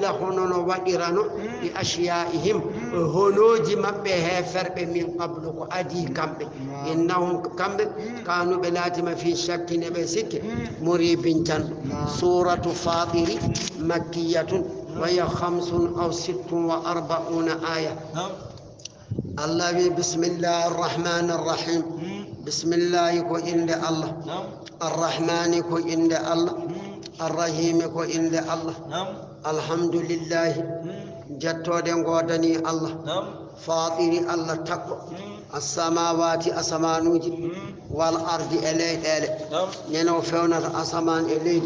ila honono wadirano bi ashiya'ihim honoji mabbe heferbe min qablu ko adi kambe innahum kambe kanu belatima fi shakkin be sikke muribin tan suratu fatiri makkiyatun wa ya 5 aw 46 aya الله بسم الله الرحمن الرحيم بسم الله كو إند الله الرحمن كو إند الله الرحيم كو إند الله الحمد لله جتو دنغودني الله فاطر الله تقو السماوات أسمانوج والأرض إلي نينو فيونا أسمان إلي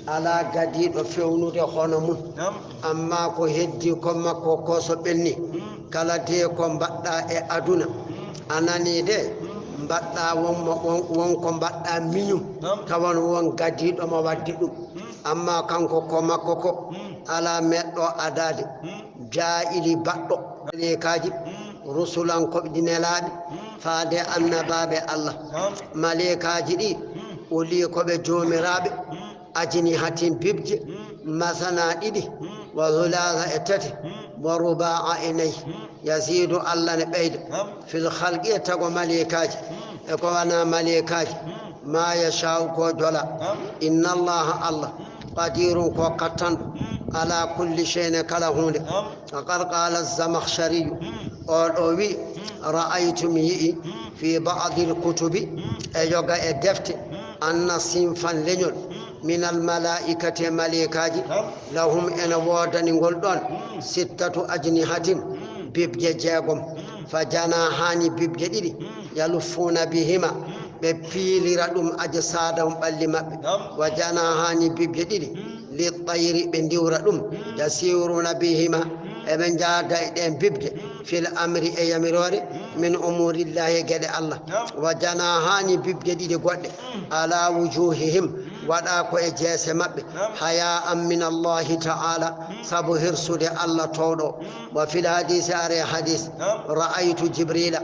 على قديد وفيونو دي خونمون أما كو هدي كما كو كوسو بني kala te ko mbadda e aduna anani de mbadda won ko mbadda miñum tawan won gadido mo waddi dum amma kanko ko makko ko ala meddo adade jaili baddo le kaji rusulan ko dinelaade faade annababe allah malekaji di oli ko be jomirabe ajini hatin bibje masana didi wa hulala etati ورباع إليه يزيد الله نبيد في الخلق يتقو مليكاج يقوانا مليكاج ما يشاء كوجولا إن الله قدير وقتن على كل شيء كلهون وقد قال الزمخشري أولوي رأيتم في بعض الكتب أيوغا الدفت أن صنفا لنول من الملائكة ملائكة لهم أن وردن قلدون 6 أجنحة ببجاجهم فجناحان ببجديد يلفون بهما بفيل ردم أجسادهم بلما وجناحان ببجديد للطير بندورهم يسيرون بهما ابن جاد ببج في الأمر أيامرور من أمور الله قد الله وجناحان ببجديد قد على وجوههم وداكو اجاس مبه حياء من الله تعالى سبهر سود الله تودو وفي الحديث اري حديث رايت جبريل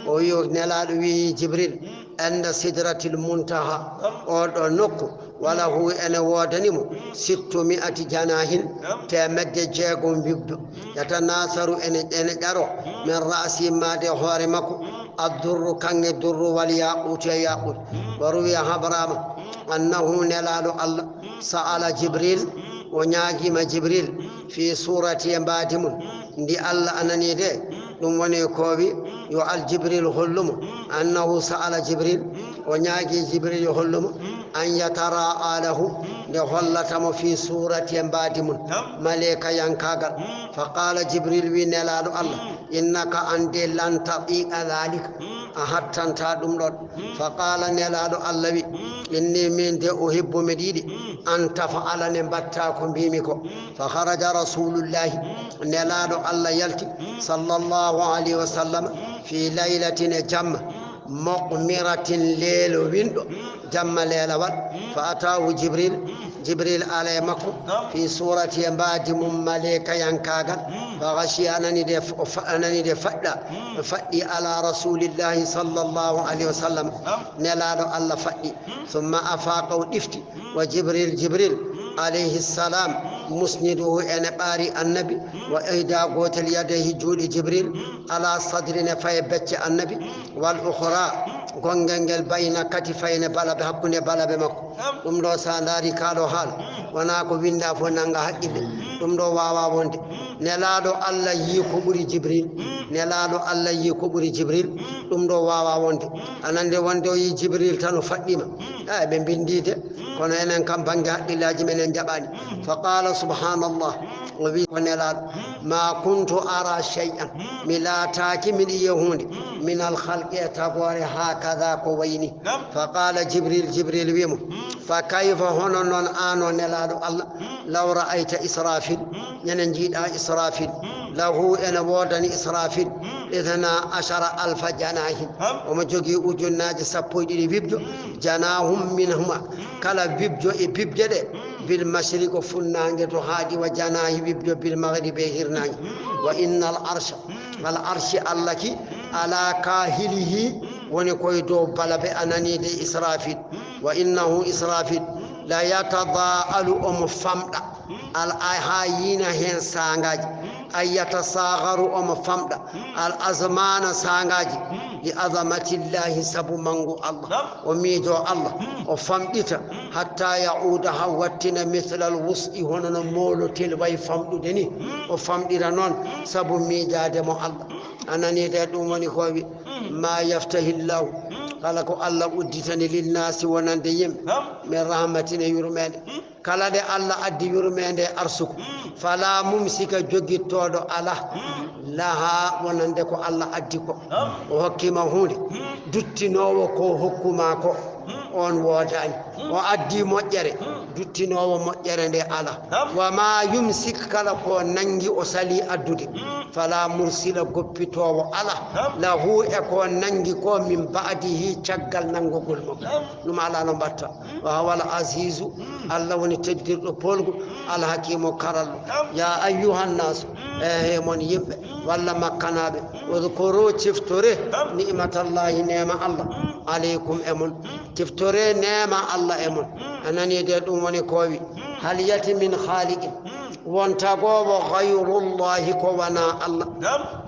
وينال وي جبريل عند سدرة المنتهى او نكو وله انا ودنيم 600 جناح تمد جاغون بيبدو يتناثر ان دارو من راس ما ده هورمكو الدر كان الدر والياقوت ياقوت وروي حبرام أنه نلال الله سأل جبريل ونياجم جبريل في سورة ينبادم دي الله أنني دي نموني كوبي يوال جبريل هلم أنه سأل جبريل ونياجي جبريل هلم أن يتراءى له لهلتم في سورة ينبادم ملائكة ينكاغل فقال جبريل ونلال الله إنك أنت لن تطيق ذلك أحتى تادم فقال نلال الله إني من دي أحب مديدي أن تفعل نبتاكم بيمكو فخرج رسول الله نلال الله يلتي صلى الله عليه وسلم في ليلة جمع مقمرة ليل ويندو جمع ليلة فأتاه جبريل على مكو في سورة ينباد مماليك ينكاغل فغشي أنني دي فأدي على رسول الله صلى الله عليه وسلم نلال الله فأدي ثم أفاق ودفتي وجبريل عليه السلام مسنده أن باري النبي وإهدى قوت اليديه جود جبريل على صدرنا فيبتش النبي والأخرى غنغنغل بين كتفين بلا بحقن بلا بمكو دمدو سانداري كالو حال وناكو بندا فنانغا حقب دمدو واوا وند نلادو الله يكو بري جبريل نلادو الله يكو بري جبريل دمدو واوا وند anande wonde yi jibril tan faddima be bindide kono enen kam bangi haddillaji menen jabani faqala subhanallah wa bi konelal ma kuntu ara shay'an milataki min yahudi min al khalqi tabari hakadha ko wayni faqala jibril wimu fa kayfa hono non ano nelado allah law ra'aita israfil nenen jida israfil lahu ena wodani israfil idana 10000 janahin o mo jogi ujunnaji sappo didi bibjo janahum minhuma kala bibjo e bibje de bil mashriq funnange to haadi wa janahi bibjo bil maghribi hirnange wa innal arsha allaki ala kahilihi woni koy do balabe anani de israfil wa innahu israfil la yatadaalu famda الأهايين هن سانغاج أن يتصاغروا أم فمدا الأزمان سانغاج لعظمة الله سبو منغو الله وميجو الله وفمدت حتى يعودها واتنا مثل الوسع هنا مولو تلوي فمدو دني وفمدنا نون سبو ميجا دمو الله أنا نيدادو مني خوبي ما يفتح الله قالكو الله وديتني للناس وننديم من رحمتنا يرمان kala de Allah addi yurmende arsuku fala mumsika jogi todo ala laha wonande ko Allah addi ko o hokkima hunde duttinowo ko hokkuma ko on wodani o addi moƴƴere duttinowo moƴƴere nde ala wa ma yumsik kala ko nangi o sali addude fala mursila goppitowo ala lahu e ko nangi ko min ba'dihi caggal nangogol mo ɗum ala no batta wa wala azizu Allah woni teddirɗo polgu ala hakimo karallo ya ayyuhan nas e mon yimɓe walla makkanaɓe udkuru ciftore ni'matallahi nema Allah aleykum e mon ciftore nema Allah e mon anani de ɗum woni kowi hal yati min khaliqin wontagowo gayrullahi ko wana Allah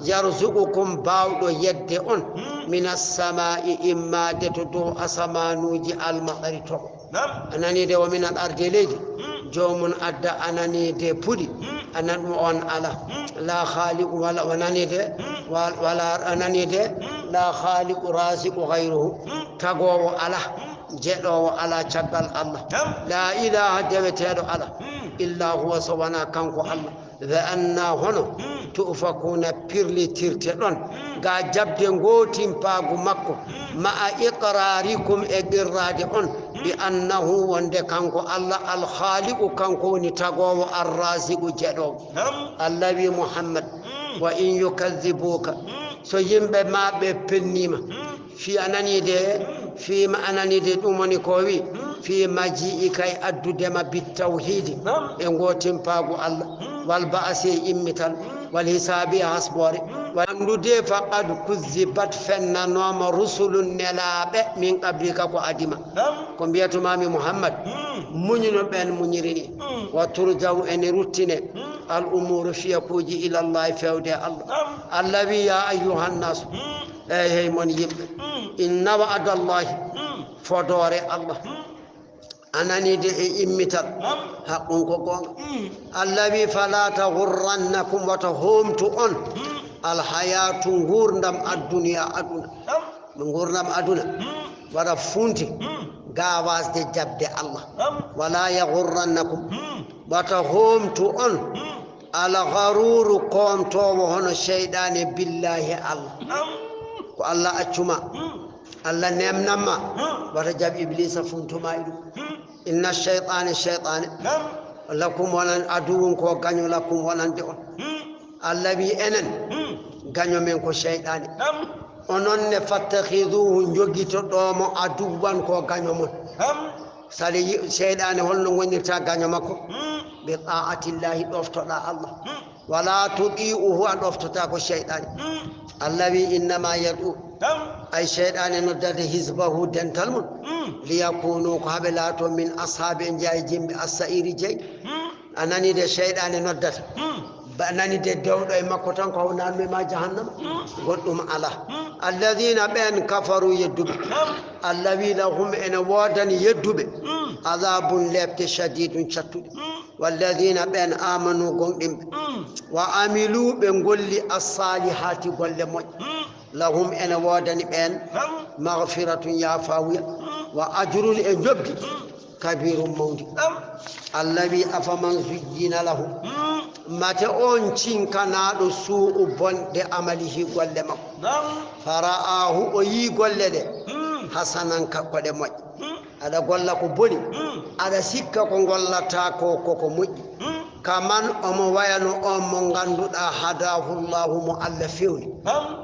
yarzuqukum bawɗo yedde on min as-sama'i imma de to dow asamanuji almaɗari toɓo anani de wa min al-ardi leydi jomum adda anani de puɗi anan ɗum on ala la khaliqu wala wanani de wala anani de la khaliqu rasiqu ghayruhu tagowo ala jeɗowo ala caggal Allah la ilaha deweteɗo ala illa huwa sawana kanko Allah wa anna hono tufakuna pirlitirte ɗon ga jabde gotin paagu makko ma iqrarikum e qirrade on bi annahu wonde kanko Allah al khaliqu kanko woni tagowo ar-raziqu jeɗowo Allah wi Muhammad wa in yukazzibuka so yimɓe ma ɓe pennima fi anani de fi ma anani de ɗum woni ko wi fi maji'i kay addudema bitawhidi e gotin paagu Allah wal ba'si immital wal hisabi hasbore wandude faqad kuzzibat fennanoma rusulun nelaɓe min qablika ko adima ko mbiyatumami Muhammad muñuno ɓen muñirini wa turjaw ene ruttine al umuru fiyakuji ila Allah fewde Allah Allah wi ya ayyuhan nas hey mon yimɓe inna wa'adallahi fodore Allah anani de e immital haqqun ko gonga Allah wi fala taghurrannakum wa tahumtu on al hayatu ngurdam ad-dunya aduna ngurdam aduna wada funti gawasde jabde Allah wala yaghurrannakum wa tahumtu on al gharuru qomtowo hono shaytane billahi Allah ko Allah accuma Allah nemnama wata jab iblisa funtuma idu inna shaytana lakum walan aduwun ko gaño lakum walande on Allah wi enen gaño men ko shaytane onon ne fattakhiduhu jogito ɗomo aduwan ko gaño mon sali shaytane holno gonirta gaño makko bi ta'atillahi ɗoftoɗa Allah wala tudi'uhu a ɗoftota ko shaytane Allah wi innama yad'u ay shaytane noddade hizbahu dental mun liyakunu ko haɓe laato min ashabe jayi jimɓe as-sa'iri jeyi anani de shaytane noddata banani de dewɗo e makko tan ko hawnaanme ma jahannama goɗɗum ala alladhina ɓen kafaru yedduɓe Allah wi lahum ene woodani yedduɓe adabun lebte shadidun cattuɗe walladhina ɓen amanu gonɗimɓe wa amilu ɓe golli as-salihati golle moƴƴe lahum ene woodani ɓen maghfiratun yafawiya wa ajrun e jobdi kabirum mawdi Allah wi afaman zuyyina lahu mate on cinkanaɗo su'u bonde amalihi golle makko fara'ahu o yi golle ɗe hasanan kakkoɗe moƴƴe aɗa golla ko boni aɗa sikka ko gollata koko moƴƴi kaman omo wayano on mo ganduɗa hadahu llahu mo Allah fewni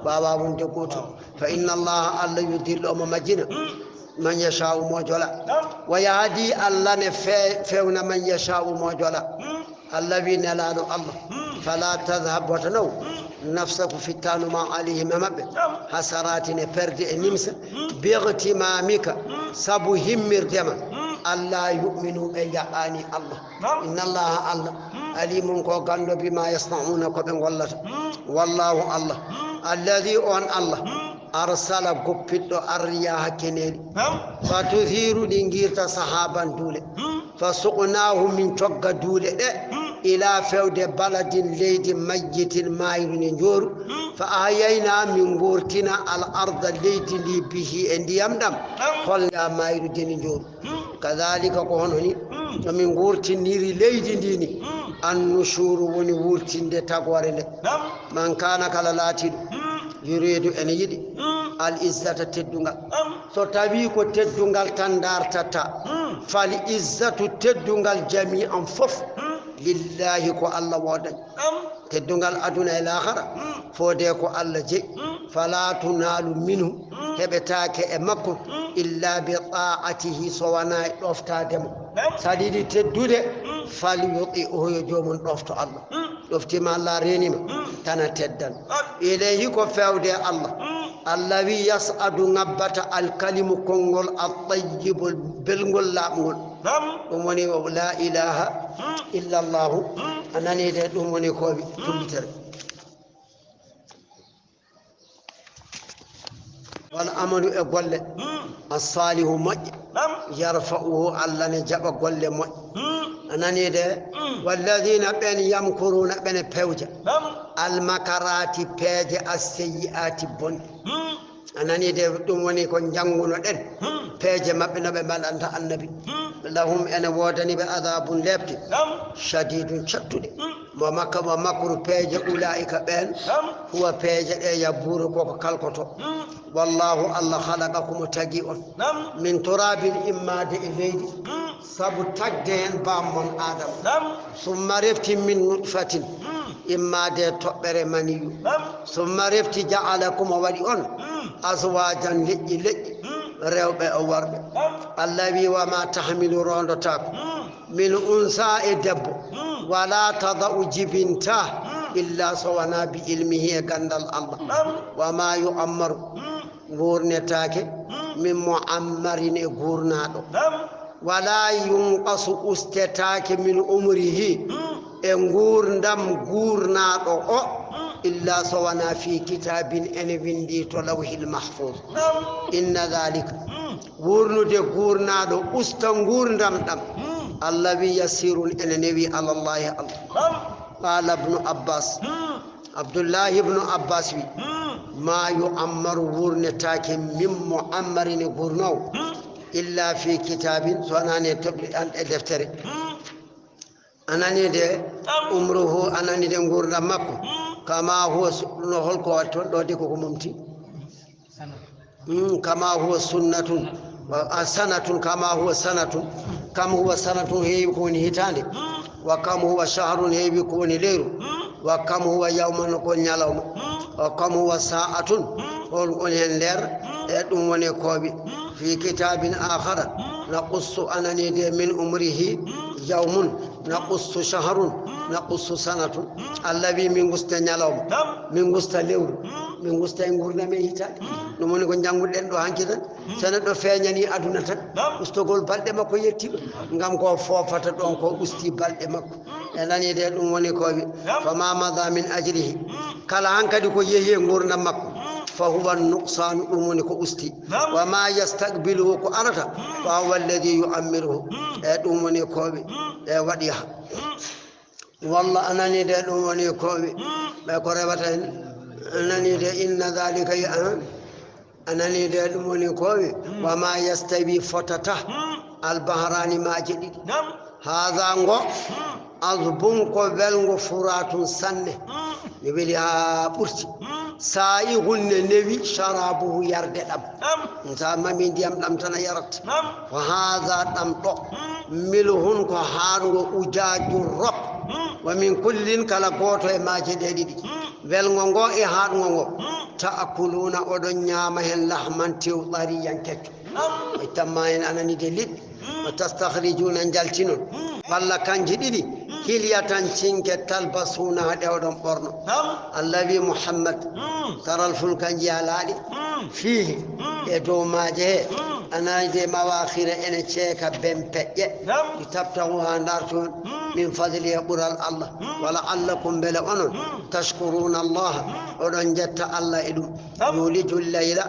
bawa wonde goto fa inna allaha Allah yudillu omo majjina man yasha'u mo jola wa yahdi Allah ne fewna man yasha'u mo jola Allah wi nelaɗo Allah fala tadhhab watanaw nafsaku fittanu ma alayhim mabɓe hasaratine perde e nimsa bightimamika sabu himmirdema ألا يؤمنوا بيعاني الله إن الله الله عليم كوغاندو بما يصنعون كوبن والله الله الذي أن الله أرسل قبض الرياح كنيري فتثير دينجيرت صحابا دولة فسقناه من توقع دولة إلى فود بلد ليد ميت ماير نجور فأحيينا من غورتنا الأرض ليد لي به عندي يمدم خلنا ماير نجور كذلك كهونني من غورتن نيري ليد ديني النشور ونغورتن دي تقوارل من كان كاللاتي يريد أن يدي الإزة تدونغال so tawi ko teddungal tan dartata fali izzatu teddungal jami'an fof lillahi ko Allah wodan teddungal aduna e l'akhara fode ko Allah je fala tunalu minhu hebetake e makko illa bi ta'atihi so wana doftademo sadidi teddude fali yuti o yo jomon dofto Allah doftima Allah renima tana teddan ilayhi ko fewde Allah الذي يسعد نبت الكلم كونغول الطيب بالغول لامغول ومني لا اله الا الله انني ده دومني كوبي تولتر والامل اغول الصالح مج يرفعه الله نجب غول مج انني ده والذين بين يمكرون بين بوجا المكرات بيج السيئات بون anani de dum woni ko janguno den peje mabbe no be balanta annabi lahum ena wodani be adabun lebti shadidun chattude mo makka mo makru peje ulaika ben huwa peje de yaburu ko kalkoto wallahu allah khalaqakum tagi on min turabin imma de ilaydi sabu tagde en bamon adam summa refti min nutfatin imma de tobbere maniyu summa refti ja'alakum wadi on azwajan leƴƴi rewɓe o worɓe allah wi wama tahmilu rondotako min unsa e debbo wala tada'u jibinta illa so wona bi ilmihi e gandal allah wama yu'ammaru gurnetake min mu'ammarin e gurnaɗo wala yunqasu ustetake min umrihi e gurdam gurnaɗo o إلا سوانا في كتاب أن وندي تلوه المحفوظ إن ذلك ورنو دي غورنا دو أستنغور دم الذي يسير أن نبي على الله قال ابن عباس عبد الله ابن عباس ما يؤمر ورنتاك من مؤمر غورنو إلا في كتاب سوانا نتبلي أن دفتر أناني دي عمره أناني دي غورنا مكو كما هو نقول كواتون دودي كوكممتي كما هو سنة سنة كما هو سنة كم هو سنة هي يكون هتاني وكم هو شهر هي يكون ليل وكم هو يوم يكون يوم وكم هو ساعة يكون ليل يدوم ونكوبي في كتاب آخر نقص أنني من عمره يوم نقص شهر نقص سنة الذي من غست نيالوم من غست ليور من غست ngurna me hitade no moni ko jangudden do hankita sana do feñani aduna tan ustogol balde makko yettiba ngam ko fofata don ko usti balde makko e nani de dum woni ko wi fama madha min ajrihi kala hankadi ko yehi ngurna makko فهو النقصان أمونك أستي وما يستقبله كأرتا فهو الذي يؤمره أموني كوبي وديها والله أنني ده أموني كوبي بقربتين أنني ده إن ذلك أنني ده أموني كوبي وما يستوي فتته البحران ما جديد هذا ngo azbun ko belgo furatun sanne ne weli ha burti sa'i hunne newi sharabuhu yarde dam ta mami ndiyam dam tan yarat wa hadha dam do milhun ko haango ujaju rob wa min kullin kala goto e maaje de didi welgo ngo e haango ngo ta'kuluna odon nyama hen lahman tew bariyan kecco itamma en anani de lid وتستخرجون جالتينون والله كان جديدي كلياتان تشينك تلبسون هدودون برنو النبي محمد ترى الفلك جالالي فيه يدو ماجه أنا دي مواخير إن تشيك بمبئ لتبتغوها نارتون من فضل يقول الله ولعلكم بلغن تشكرون الله ورنجت الله إدم يولج الليل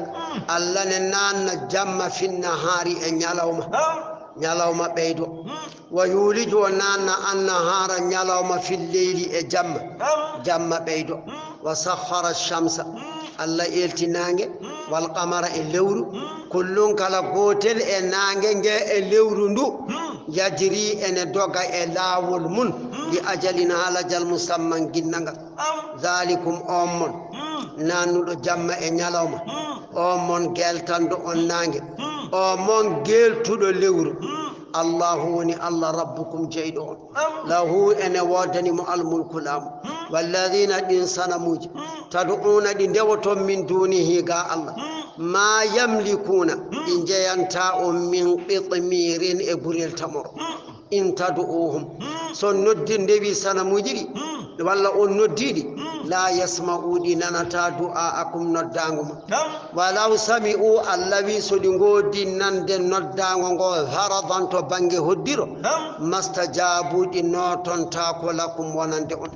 الله ننان جم في النهار إن يلوم بيدو ويولج ونان النهار يلوم في الليل جم بيدو وسخر الشمس الله إلتنانج والقمر اللور كلون كلا قوتل إنانج اللور ندو يجري إن دوغا إلاول من لأجلنا على جل مسمى جننغ ذلكم أمون نانو جمع إن يلوم أمون جلتان دو أنانج أمون جلتو دو اللور الله وني الله ربكم جيدون له أن ودني الملك لام والذين إنسان موج تدعون دندوتم من دونه قال الله ما يملكون إن جيانتا من قطمير إبريل تمر إن تدعوهم سندين دبي سنة مجري ولا أنديدي لا يسمعوا ديننا دعاءكم ندانهم ولو سمعوا الذي سدنغو دينن دن ندانهم هرضان تبانجي هديرو ما استجابوا دينوتون تاكو لكم ونندعون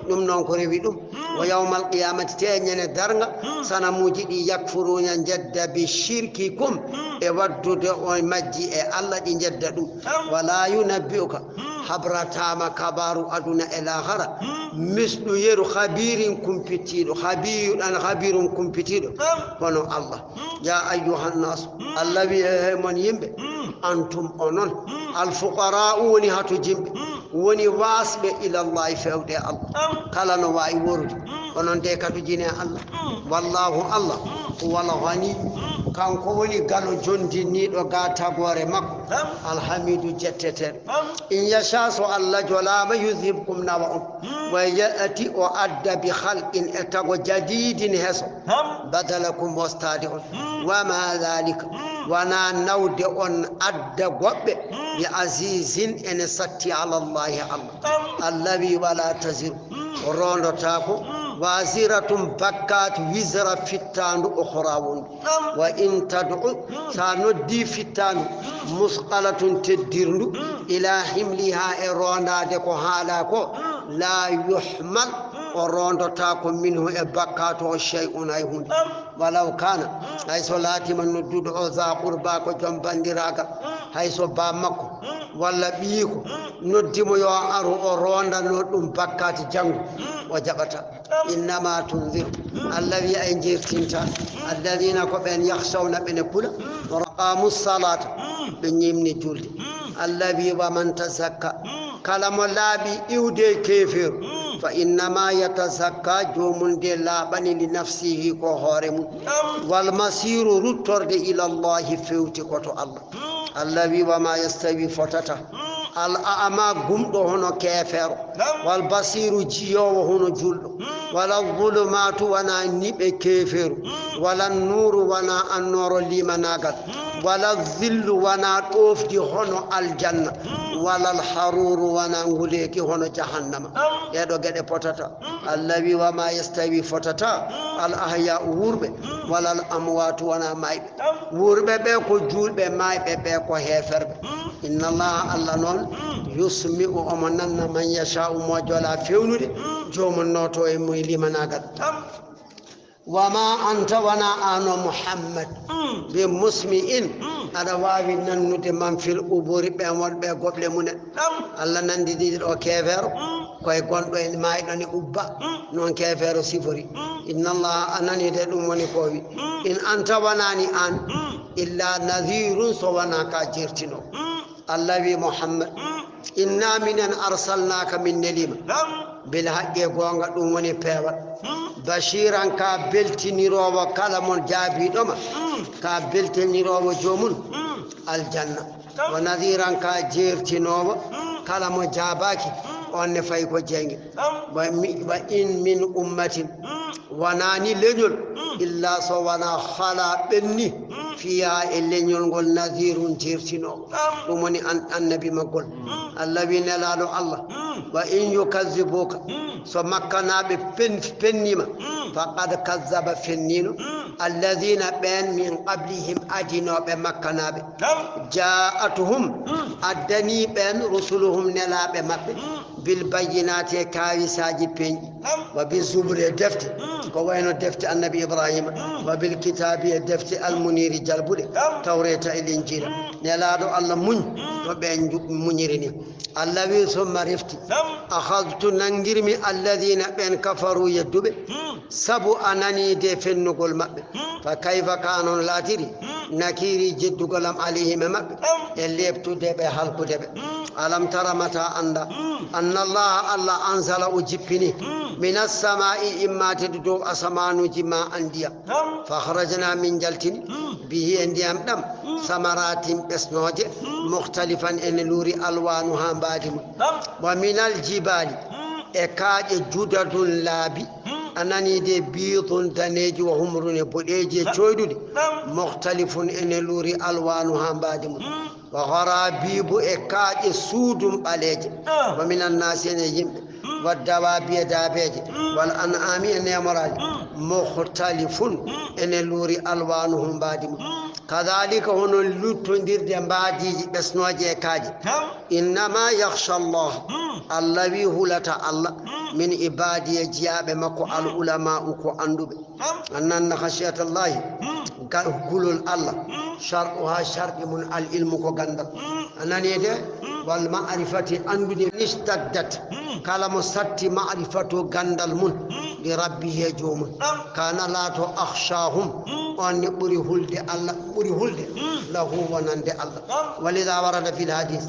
نمنون كريبيدو ويوم القيامة تينين درنغ سنة مجري يكفرون جد بشرككم ewaddude on majji e Allah di jeddadu wala yunabbiuka habratama kabaru aduna elahara mislu yeru khabirin kumpitido khabirun kumpitido kono Allah ya ayyuhan nas allawi man yimbe antum onon al fuqara woni hatu jimbe woni wasbe ila Allah fewde Allah kala no wayi worude onon de katu jine Allah wallahu Allah wal ghani kanko woni galo jondi ni do gata gore makko alhamidu jettete in yasha so Allah jolama yuzhibkum nawa'um wa yati o adda bi khalqin etago jadidin heso badalakum wastadi'un wa ma dhalika wana nawde on adda gobbe bi azizin en satti ala Allah allazi wala taziru rondo tako وازرة بكات وزر فتان أخرى وإن تدعو سندي فتان مثقلة تديرن إلى حملها إرانا دكو هالاكو لا يحمل وروندو تاكو منه إبكاتو شيء أيهون ولو كان حيث لاتي من ندود عزا قرباكو جنباندراكا حيث بامكو ولا بيكو ندمو يو أرو روندا ندوم بكات جنگ وجبتا إنما تنذر الذي أنجير كنتا الذين كبين يخشون بن كل وقاموا الصلاة بن يمني جولد الذي ومن تزكى كلام الله بيودي كيفر فإنما يتزكى جومن دي لابن لنفسه كهارم والمسير رترد إلى الله فيوتي كتو الله الذي وما يستوي فتته الأعمى قمت هنا كافر والبصير جيو هنا جل ولا الظلمات ونا نب كافر ولا النور ونا النور لمناقت ولا الظل ونا توف دي هنا الجنة ولا الحرور ونا نغليك هنا جهنم يدو قد فتتا الذي وما يستوي فتتا الأحياء ورب ولا الأموات ونا ماي ورب بيكو جول بماي بيكو هفر إن الله الله نون يسمع أمننا من يشاء موجولا فيولد جوم النوتو إمويلي مناقت وما أنت ونا أنا محمد بمسمئين أدواوي ننود من في الأبور بأمور بقبل من الله نندي دي كافر كوي قندو إن ما يدني أبا نون كافر سفري إن الله أنني دلومني كوي إن أنت وناني أن إلا نذير سوانا كاجرتنو الله محمد إنا من أرسلناك من نليم بالحق يقوانك دومني بيوات بشيرا كابلتني رو كلام جابي دوما كابلتني رو جومن الجنة ونذيرا كاجيرتنو كلام جاباكي وأن فايكو جنگ وإن من أمة وناني لجل إلا سوانا خلا بني fiya elenyol gol nadhirun tirtino dum woni annabi magol allah wi nelado allah wa in yukazzibuka so makkanabe pennima faqad kazzaba fennino alladhina ben min qablihim adinobe makkanabe ja'atuhum addani ben rusuluhum nelabe mabbe bil bayyinati kawisaji penji wa bi zubri defte ko wayno defte annabi ibrahima wa bil kitabi defte al muniri jalbude tawreta e injila nelado allah muñ to be muñirini allah wi summa rifti akhadtu nangirmi alladhina ben kafaru yadube sabu anani de fennugol mabbe fa kayfa kanu latiri nakiri jiddugolam alayhim mabbe e leptude be halkude be alam tara mata anda anna allah anzala ujippini minas samai immati do asamanuji ma andiya fa kharajna min jaltin bihi andiyam dam samaratin besnoje mukhtalifan en luri alwanuha badim wa minal jibali e kaaje judadun laabi anani de biidun daneji wa humrun bodeje coydude mukhtalifun en luri alwanuha badim wa gharabibu e kaaje suudum baleje wa minan nasi en yimbe والدواب دابج والأنعام النمراج مختلف إن لوري ألوانهم بادم كذلك هن اللوتندير دمبادي بسنوجي كاجي إنما يخشى الله الذي هلت الله من عبادي جياب مكو العلماء كو أندب أن خشية الله قول الله شرعها شرع من العلم كو غندل أنني ده والمعرفة أنبد اشتدت كلام ستي معرفة غندل من لربه يجوم كان لا أخشاهم أن يبري هلد الله بري هلد له ونند الله ولذا ورد في الحديث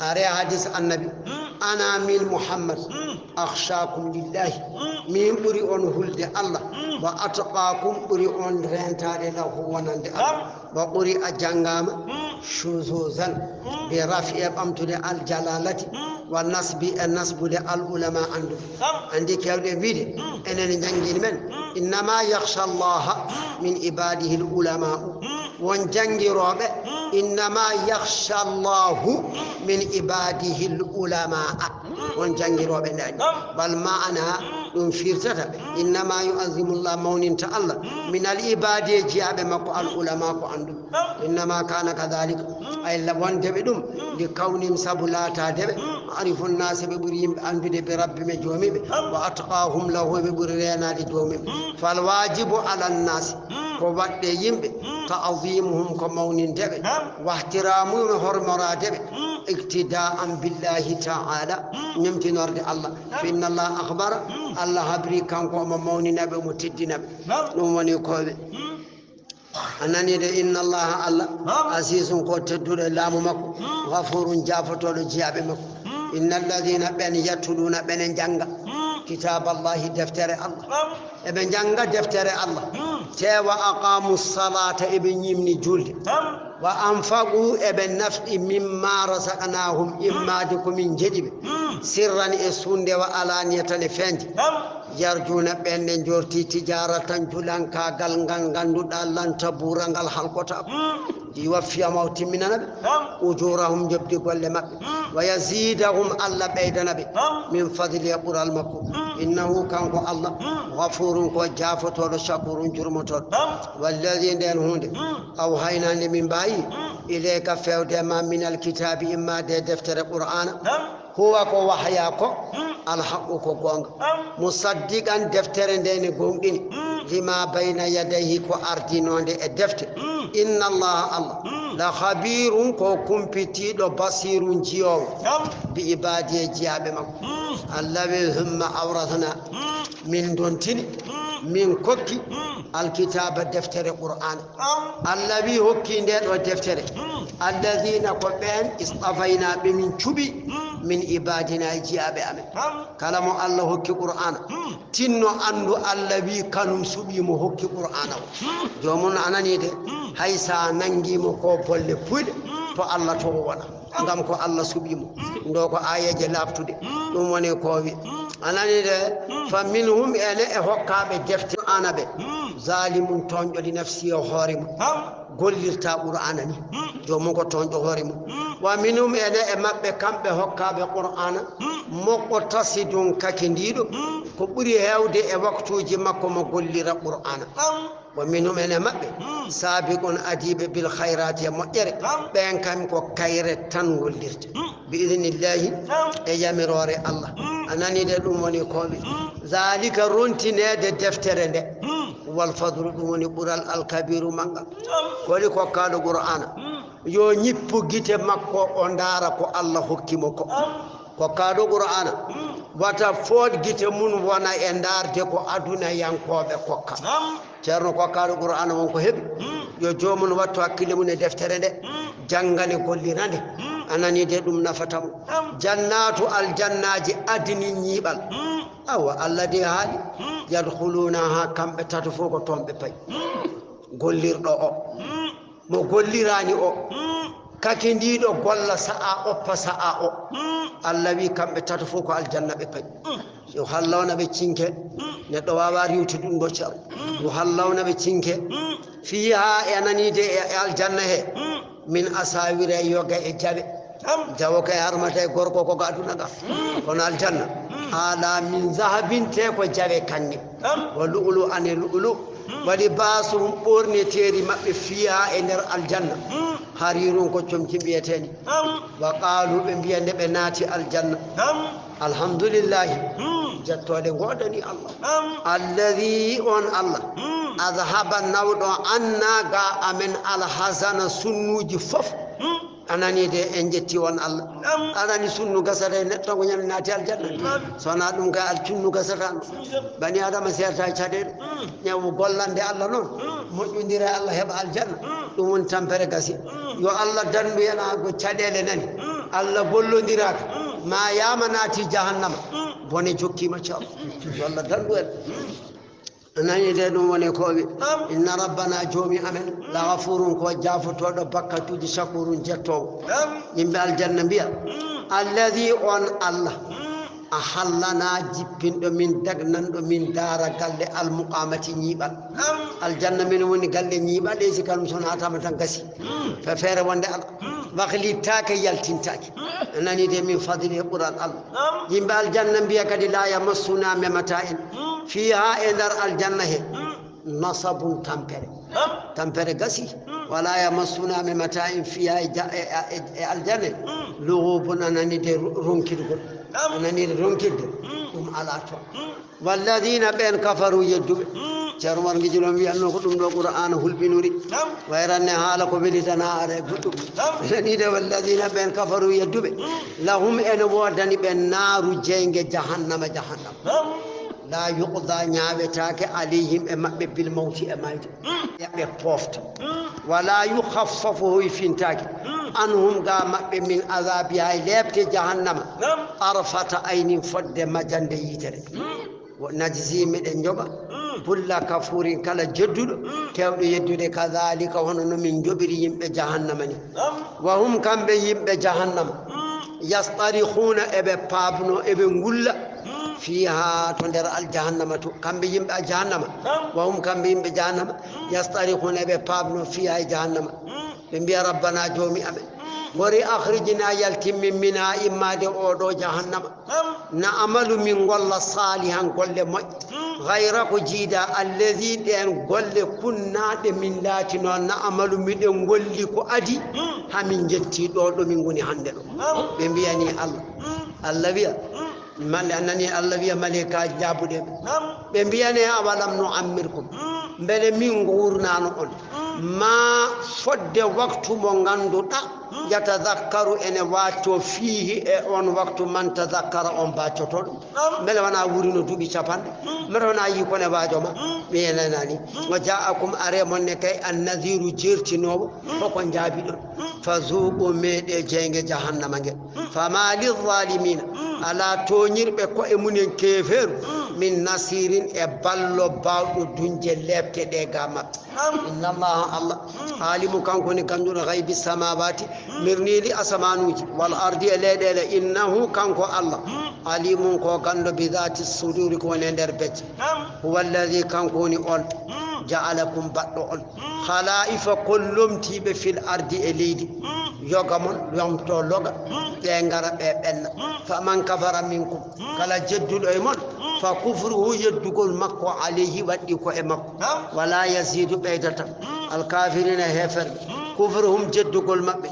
أري حديث النبي أنا من محمد أخشاكم لله من بري أن هلد الله وأتقاكم بري أن رنتار له ونند الله وقري أجنغام شذوذا برفع أمتد الجلالة والنسب النسب للعلماء عندي كيف فيديو أنني جنجل من إنما يخشى الله من عباده العلماء وانجنجي رابع إنما يخشى الله من عباده العلماء وانجنجي رابع بل معنى فيرتها إنما يعظم الله مون تعالى من العبادة جاب مكو العلماء عنده إنما كان كذلك أي لوان تبدم لكونهم سبلاتا دب عرف الناس ببريم أنبد برب مجومي وأتقاهم له ببرينا لجومي فالواجب على الناس كوبات يمب تعظيمهم كمون دب واحترامهم هرمرا دب اقتداء بالله تعالى نمتن ورد الله فإن الله أخبر الله habri kanko mo mawninabe mo teddinabe dum woni ko anani de inna allah azizun ko teddude laamu makko ghafurun jafotodo jiabe makko innal ladina ben yatuluna ben janga kitab allah deftere allah e be janga deftere allah tewa aqamus salata e be nyimni julde wa anfaqu ebe naf'i mimma razaqnahum immadukum min jadibe sirran e sunde wa alaniyatan fendi yarjuna benne jorti tijaratan julanka gal ganduda lanta burangal halkota يوفي موت من نبي أجورهم جبد كل مبي ويزيدهم الله بيد نبي من فضل يقول المكو إنه كان الله غفور وجافة وشكور جرمتون والذين ينهون أوحينا من باي إليك فيود ما من الكتاب إما دفتر القرآن هو كو وحياكو الحق كو غونغ مصدقا دفتر دين غونغين لما بين يديه كو أردينون دي دفتر إن الله لا خبير كو كمبتي دو بصير جيو بعباده جياب مكو الذي هم أورثنا من دونتين من كوكي الكتاب دفتر القرآن الذي هكي ندو دفتر الذين قبين اصطفينا بمن شبي من عبادنا جياب أمين كلام الله هكي قرآن تنو أندو الذي كانوا سبي مهكي قرآن جومون أنا نيدي هايسا ننجي مكوبول لفود فالله تووانا ngam ko Allah subimo ndo ko ayaje laftude dum woni ko wi anani de fa minhum ene e hokkaɓe defte anaɓe zalimun toñƴo li nafsi o hoore mum gollirta qur'ana ni jomum ko toñƴo hoore mum wa minhum ene e maɓɓe kamɓe hokkaɓe qur'ana mokko tasidun kake ndiɗo ko ɓuri hewde e waktuji makko mo gollira qur'ana wa minhum ene maɓɓe sabiqun adiɓe bil hayrati e moƴƴere ɓen kam ko kayre tan gollirte bi idnillahi e yamirore Allah anani de ɗum woni koɓe zalika rontinede deftere nde wal fadlu ɗum woni ɓural alkabiru manga koli kokkaɗo qur'ana yo ñippu gite makko o ndaara ko Allah hokkimo ko kokkaɗo qur'ana wata food gite mun wona e ndaarde ko aduna yankoɓe kokka ceerno kokkaɗo qur'ana wonko heɓi yo jomum wattu hakkille mum e deftere nde janngane gollirande anani de ɗum nafatamo jannatu aljannaji adini ñiiɓal awa Allah de haali yadkhuluna ha kamɓe tato fof ko toon ɓe payi gollirɗo o mo gollirani o kake ndiɗo golla sa'a oppa sa'a o Allah wi kamɓe tato fof ko aljanna ɓe payi yo hallawna ɓe cinke neɗɗo wawa riwti ɗum ɗo ceero yo hallawna ɓe cinke fiha e ananide e aljanna he min asawira yoga e jaɓe jawo kay harmata e gorko ko aduna ga kono aljanna haala min zahabin te ko jawe kanni wa lu'lu ane lu'lu wali basum ɓorneteri maɓɓe fiya e nder aljanna harirun ko comci mbiyeteni wa qalu ɓe mbiya nde ɓe naati aljanna alhamdulillahi jettode godani Allah alladhi on Allah adhaba nawɗo anna ga amen alhasana sunnuji fof anani de en jetti won Allah anani sunnu gasata e neɗɗo ko ñande naati aljanna sona ɗum ga al sunnu gasata bani adama serta caɗeɗe ñawu gollande Allah noon moƴƴodira Allah heɓa aljanna ɗum woni tampere gasi yo Allah dandu yana ko caɗele nani Allah gollodiraka ma yama naati jahannama bone jokkima caw yo Allah dandu en anani de ɗum woni koɓe inna rabbana joomi amen la gafurun ko jafotoɗo bakkatuji shakurun jettowo yimɓe aljanna mbiya alladi on Allah a hallana jippinɗo min dagnanɗo min daara galle almuqamati ñiiɓal aljanna min woni galle ñiiɓal e si kalum son hatama tan gasi fe feere wonde Allah waklittake yaltintake anani de min fadli e ɓural Allah yimɓe aljanna mbiya kadi la yamassuna memata en fiha e nder aljanna he nasabun tampere gasi wala yamassuna memata en fiha e aljanna lughubun anani de ronkidgol anani de ronkidde ɗum ala to walladina ɓen kafaru yedduɓe ceerno Umar Guijilo wiyatno ko ɗum ɗo qur'ana hulɓinuri wayranne haala ko welitana ara e goɗɗum anani de walladina ɓen kafaru yedduɓe lahum ene wodani ɓe naaru jeyge jahannama la yuqda ñaawetake alayhim e maɓɓe bil mawti e mayde ɓe pofta wala yukhaffafu hoy fintaki anhum ga maɓɓe min azabi hay lebte jahannama arfata aynin fodde majande yitere najisi miɗen joɓa bulla kafurin kala jedduɗo kewɗo yeddude kadhalika hono no min joɓiri yimɓe jahannama ni wa hum kamɓe yimɓe jahannama yastarihuna eɓe paabno eɓe ngulla fiha to nder aljahannama to kamɓe yimɓe aljahannama wa hum kamɓe yimɓe jahannama yastarihuna eɓe paabno fiha e jahannama ɓe mbiya rabbana joomi amen gori akhrijina yaltimmin mina immade oɗo jahannama na amalu min golla salihan golle moƴƴe gayra ko jiida alladi ɗen golle kunnaɗe min laati noon na amalu miɗen golli ko adi hamin jetti ɗo ɗo min goni hande ɗo ɓe mbiyani Allah wiya malle annani Allah wiya malikaji jabuɗeɓe ɓe mbiyane awalam no ammirkum beele min gurnano on ma fodde waktu mo ganduɗa yatadakkaru ene watto fihi e on waktu man tadakkara on baccoto ɗum beele wona wurino duuɓi capanɗe mbeɗa wona yi kone wajoma ɓiyenanani o jaakum are monne kay annadiru jertinowo koko jaabi ɗon fa zuqu meeɗe jeyge jahannama nge fama lilzalimina ala toñirɓe ko e munen keferu min nasirin e ballo bawɗo dunje lebte ɗe ga maɓɓe inna allaha Allah alimu kankoni ganduɗo gaybi samawati mirnili asamanuji wal ardi e leyɗele innahu kanko Allah alimun ko gando bi dhati suduri ko nder becce huwa alladhi kankoni on ja'alakum baddo on khalaifa kullum tibe fil ardi elidi yoga mon yamto loga be ngara be benna faman kafara minkum kala jeddul e mon fa kufruhu yaddugol makko alayhi waddi ko e makko wala yazidu baydata al kafirina hefer kufruhum jeddugol mabbe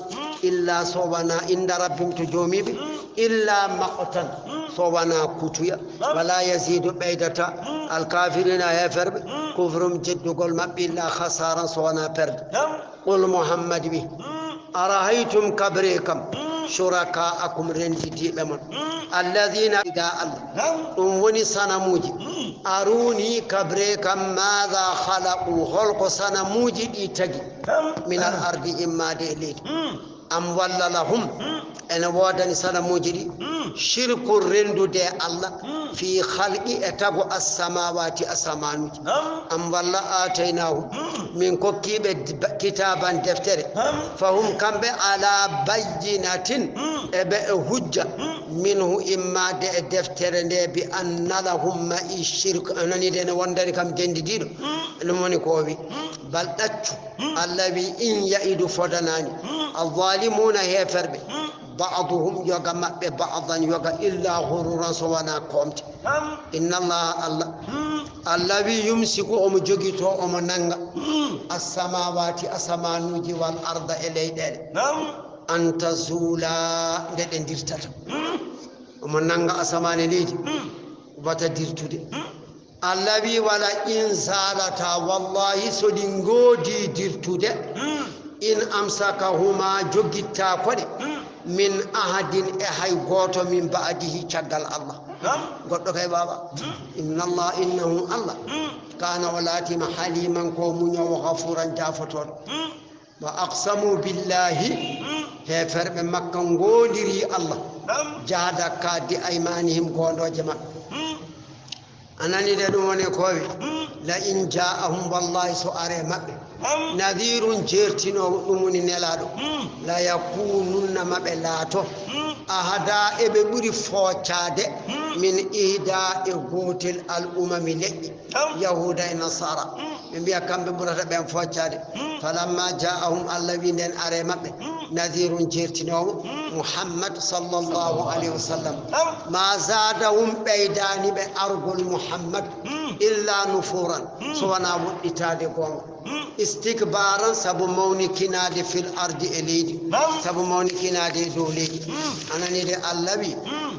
illa sowana inda rabbim to jomibe illa maqtan sowana kutuya wala yazidu baydata al kafirina hefer kufrum jeddugol mabbe illa khasara sowana perde qul muhammad bi arahaytum kabrikum شركاءكم رندي بمن الذين إذا أموني سنموجي أروني كبريكم ماذا خلق سنموجي إتجي من الأرض إما ديليد أم ولا لهم أنا وادني سنموجي شرك الرندو دي الله في خلق أتبو السماوات السمانوج أم ولا آتيناه من كتابا دفتر فهم كم على بينة هجة منه إما دفتر بأن لهم ما الشرك أنني دين وندر كم جنديد لمن كوبي بل أتشو الذي إن يئد فدناني الظالمون هي فرب بعضهم يقام ببعضا يقام إلا غرورا سوانا قومت إن الله الذي يمسك أمجوجيتو أمنانغا السماوات السمانوجي والأرض إليه أن تزولا ندن ديرتات أمنانغا السمان ليجي وتديرتو دي الذي ولا إن زالتا والله سدنغو دي ديرتو دي إن أمسكهما جوجيتا قدي من أحد أحي غوتو من بعده شغل الله قلت كي بابا إن الله إنه الله كان ولاتي حليما قومنا وغفورا جافتون وأقسموا بالله هفر بمكة غودري الله جادا كادي أيمانهم غوندو جمع أنا ندوني كوي لئن جاءهم والله سؤال مكة نذير جيرتينو نموني نلادو لا يكونون مبلاتو أهدا إببري فوتشاد من إهداء غوتل الأمم لك يهودا النصارى من بيا كم ببرة بين فوتشاد فلما جاءهم الذين أرمت نذير جيرتينو محمد صلى الله عليه وسلم ما زادهم بيداني بأرجل محمد إلا نفورا سوانا وإتادي قوم استكبارا سبو موني كنادي في الأرض إليدي سبو موني كنادي دوليدي أنا ندي اللبي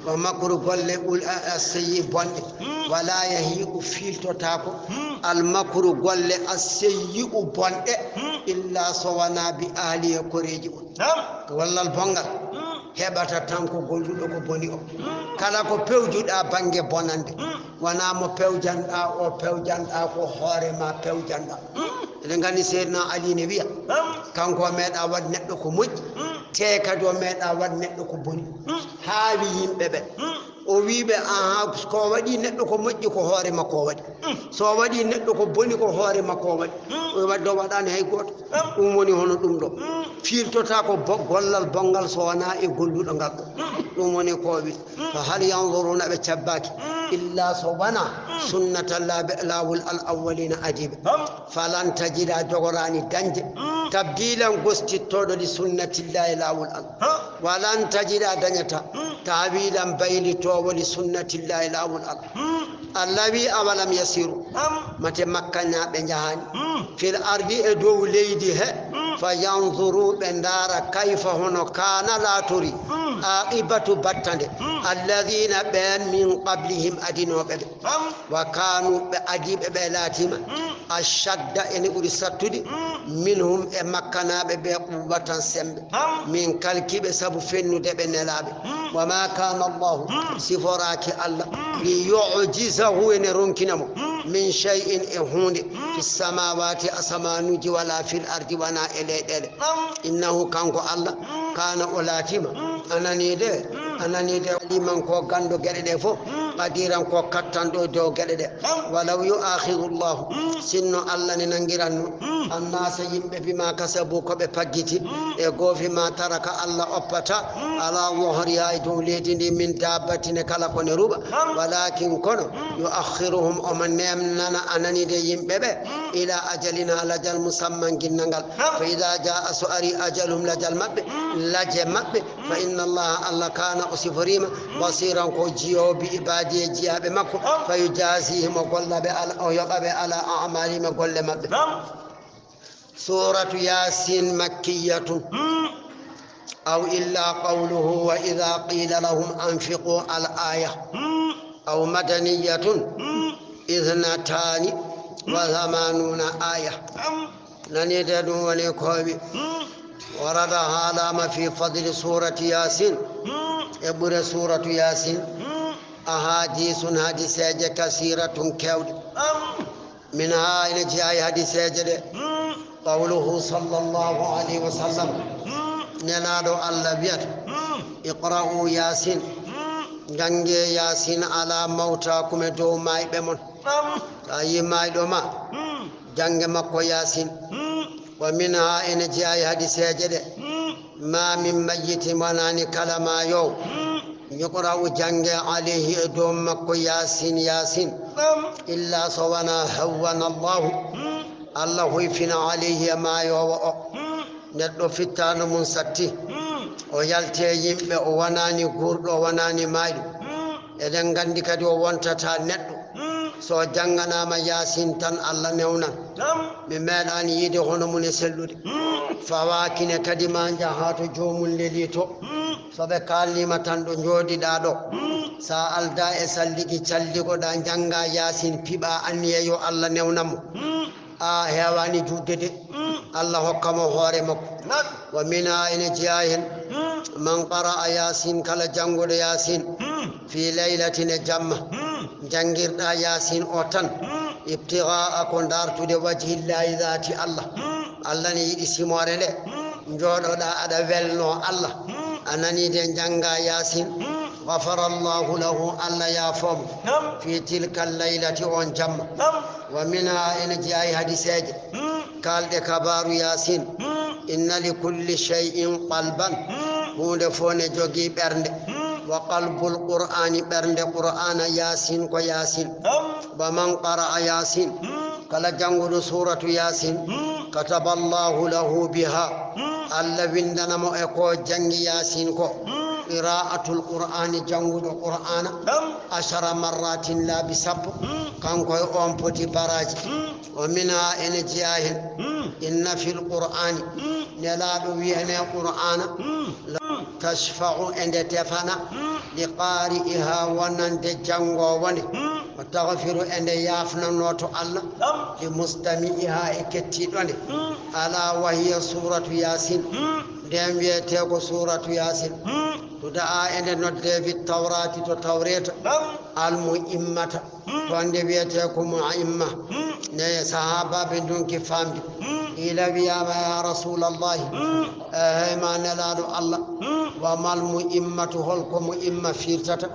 ومكر قل السيء بند ولا يهيق فيلتو تاكو المكر قل السيء بند إلا سوانا بأهلي كوريجي والله البنغل heɓata tan ko golluɗo ko boni o kala ko pewjuɗa bange bonande wona mo pewjanɗa o pewjanɗa ko hoorema pewjanɗa eɗen gandi seydna ali ne wiya kanko meeɗa wad neɗɗo ko moƴƴi te kadi o meeɗa wad neɗɗo ko boni haawi yimɓeɓe o wiɓe aha ko waɗi neɗɗo ko moƴƴi ko hoore makko o waɗi so waɗi neɗɗo ko boni ko hoore makko o waɗi o wadde o waɗani hay goto ɗum woni hono ɗum ɗo firtota ko gollal bongal so wona e golluɗo ngal ɗo ɗum woni ko wi fa hal yanzuruna ɓe cabbaki illa so wona sunnatallahi lawol al awwalina adiɓe falan tajida jogorani dañde tabdilan gostittoɗo li sunnatillahi lawol al walan tajida dañata tawilan baylitowo li sunnatillahi lawol al allah wi awalam yasiru mate makka ñaɓe jahani fil ardi e dow leydi he fa yanzuru ɓe ndara kayfa hono kana latori aqibatu battande alladhina ɓen min qablihim adinoɓe ɓe wa kanu ɓe adiɓe ɓe laatima ashadda ene ɓuuri sattude minhum e makkanaɓe ɓe quwwatan sembe min kalkiɓe saabu fennude ɓe nelaɓe wama kana allahu siforaki allah li yu'jizahu ene ronkinamo min shay'in e hunde fi samawati asamanuji wala fil ardi wana e leyɗele innahu kanko allah kana o laatima anani de liman ko gando gueɗe ɗe fof qadiran ko kattando do gede walaw yu'akhidullahu sinno alla ni nangiranno annasa yimbe bima kasabu ko be paggiti e gofi ma taraka alla oppata ala wahri aydu ledindi min dabbatin kala ko ne ruba walakin kono yu'akhiruhum o man namnana anani de yimbe be ila ajalina lajal musamman ginnangal fa idha jaa su'ari ajalum lajal mabbe laje mabbe fa inna allaha alla kana usifrima basiran ko jiyo bi ibadi jiyabe makko fa yujazihim gollabe ala o yobabe ala a'mali ma golle mabbe suratu yasin makkiyatun أو إلا قوله وإذا قيل لهم أنفقوا الآية أو مدنية 82 آية ننيدن ونكوبي ورد هذا في فضل سورة ياسين يبر سورة ياسين أحاديث حديثة كثيرة كود منها إن جاء حديثة قوله صلى الله عليه وسلم ننادو الله بيت اقرأوا ياسين جنجي ياسين على موتاكم دو ماي بمون أي ماي دو ما جنجي مكو ياسين ومنها إن جاء حديث جده ما من ميت مناني كلمة يو يقرأ جنجي عليه دو مكو ياسين ياسين إلا سوانا هون الله يفنى عليه ما يو neɗɗo fittano mum satti o yalte yimɓe o wonani gurɗo o wonani mayɗo eɗen gandi kadi o wontata neɗɗo so janganama yasin tan Allah newnan mi meeɗani yiide hono mun e sellude fawakine kadi ma jaha to jomum leli to soɓe kalnima tan ɗo jooɗiɗa ɗo sa alda e salligi calligoɗa janga yasin piɓa anniyeyo Allah newnanmo a hewani judde de Allah hokkamo hoore makko wa mina ina jiyahen man qara'a yasin kala jangudo yasin fi laylatin jamma jangirda yasin o tan ibtigha'a ko dartude wajhi llahi zati Allah ni yidi simore le jododa ada welno Allah anani de janga yasin غفر الله له ألا يافهم في تلك الليلة وانجم ومنها إن جاء حديث قال كبار ياسين إن لكل شيء قلبا هو دفون جوجي برند وقلب القرآن برند قرآن ياسين وياسين ومن قرأ ياسين كلا جنغل سورة ياسين كتب الله له بها ألا بندنا مؤكو جنگ ياسين كو قراءة القرآن جنود القرآن 10 مرات لا بسب كان كوي أم بوتي براج ومنها إن جاهل إن في القرآن نلاد ويهنا القرآن تشفع عند تفنا لقارئها ونند جنغو وني وتغفر عند يافنا نوت الله لمستمعها إكتي وني ألا وهي سورة ياسين دم يتيكو سورة ياسين تدعى عند نودي في التوراة توريت المؤمة وعند بيتيكو مؤمة ني صحابة بدون كفام إلى بياما يا رسول الله ما نلاد الله وما المؤمة هلكو مؤمة فيرتة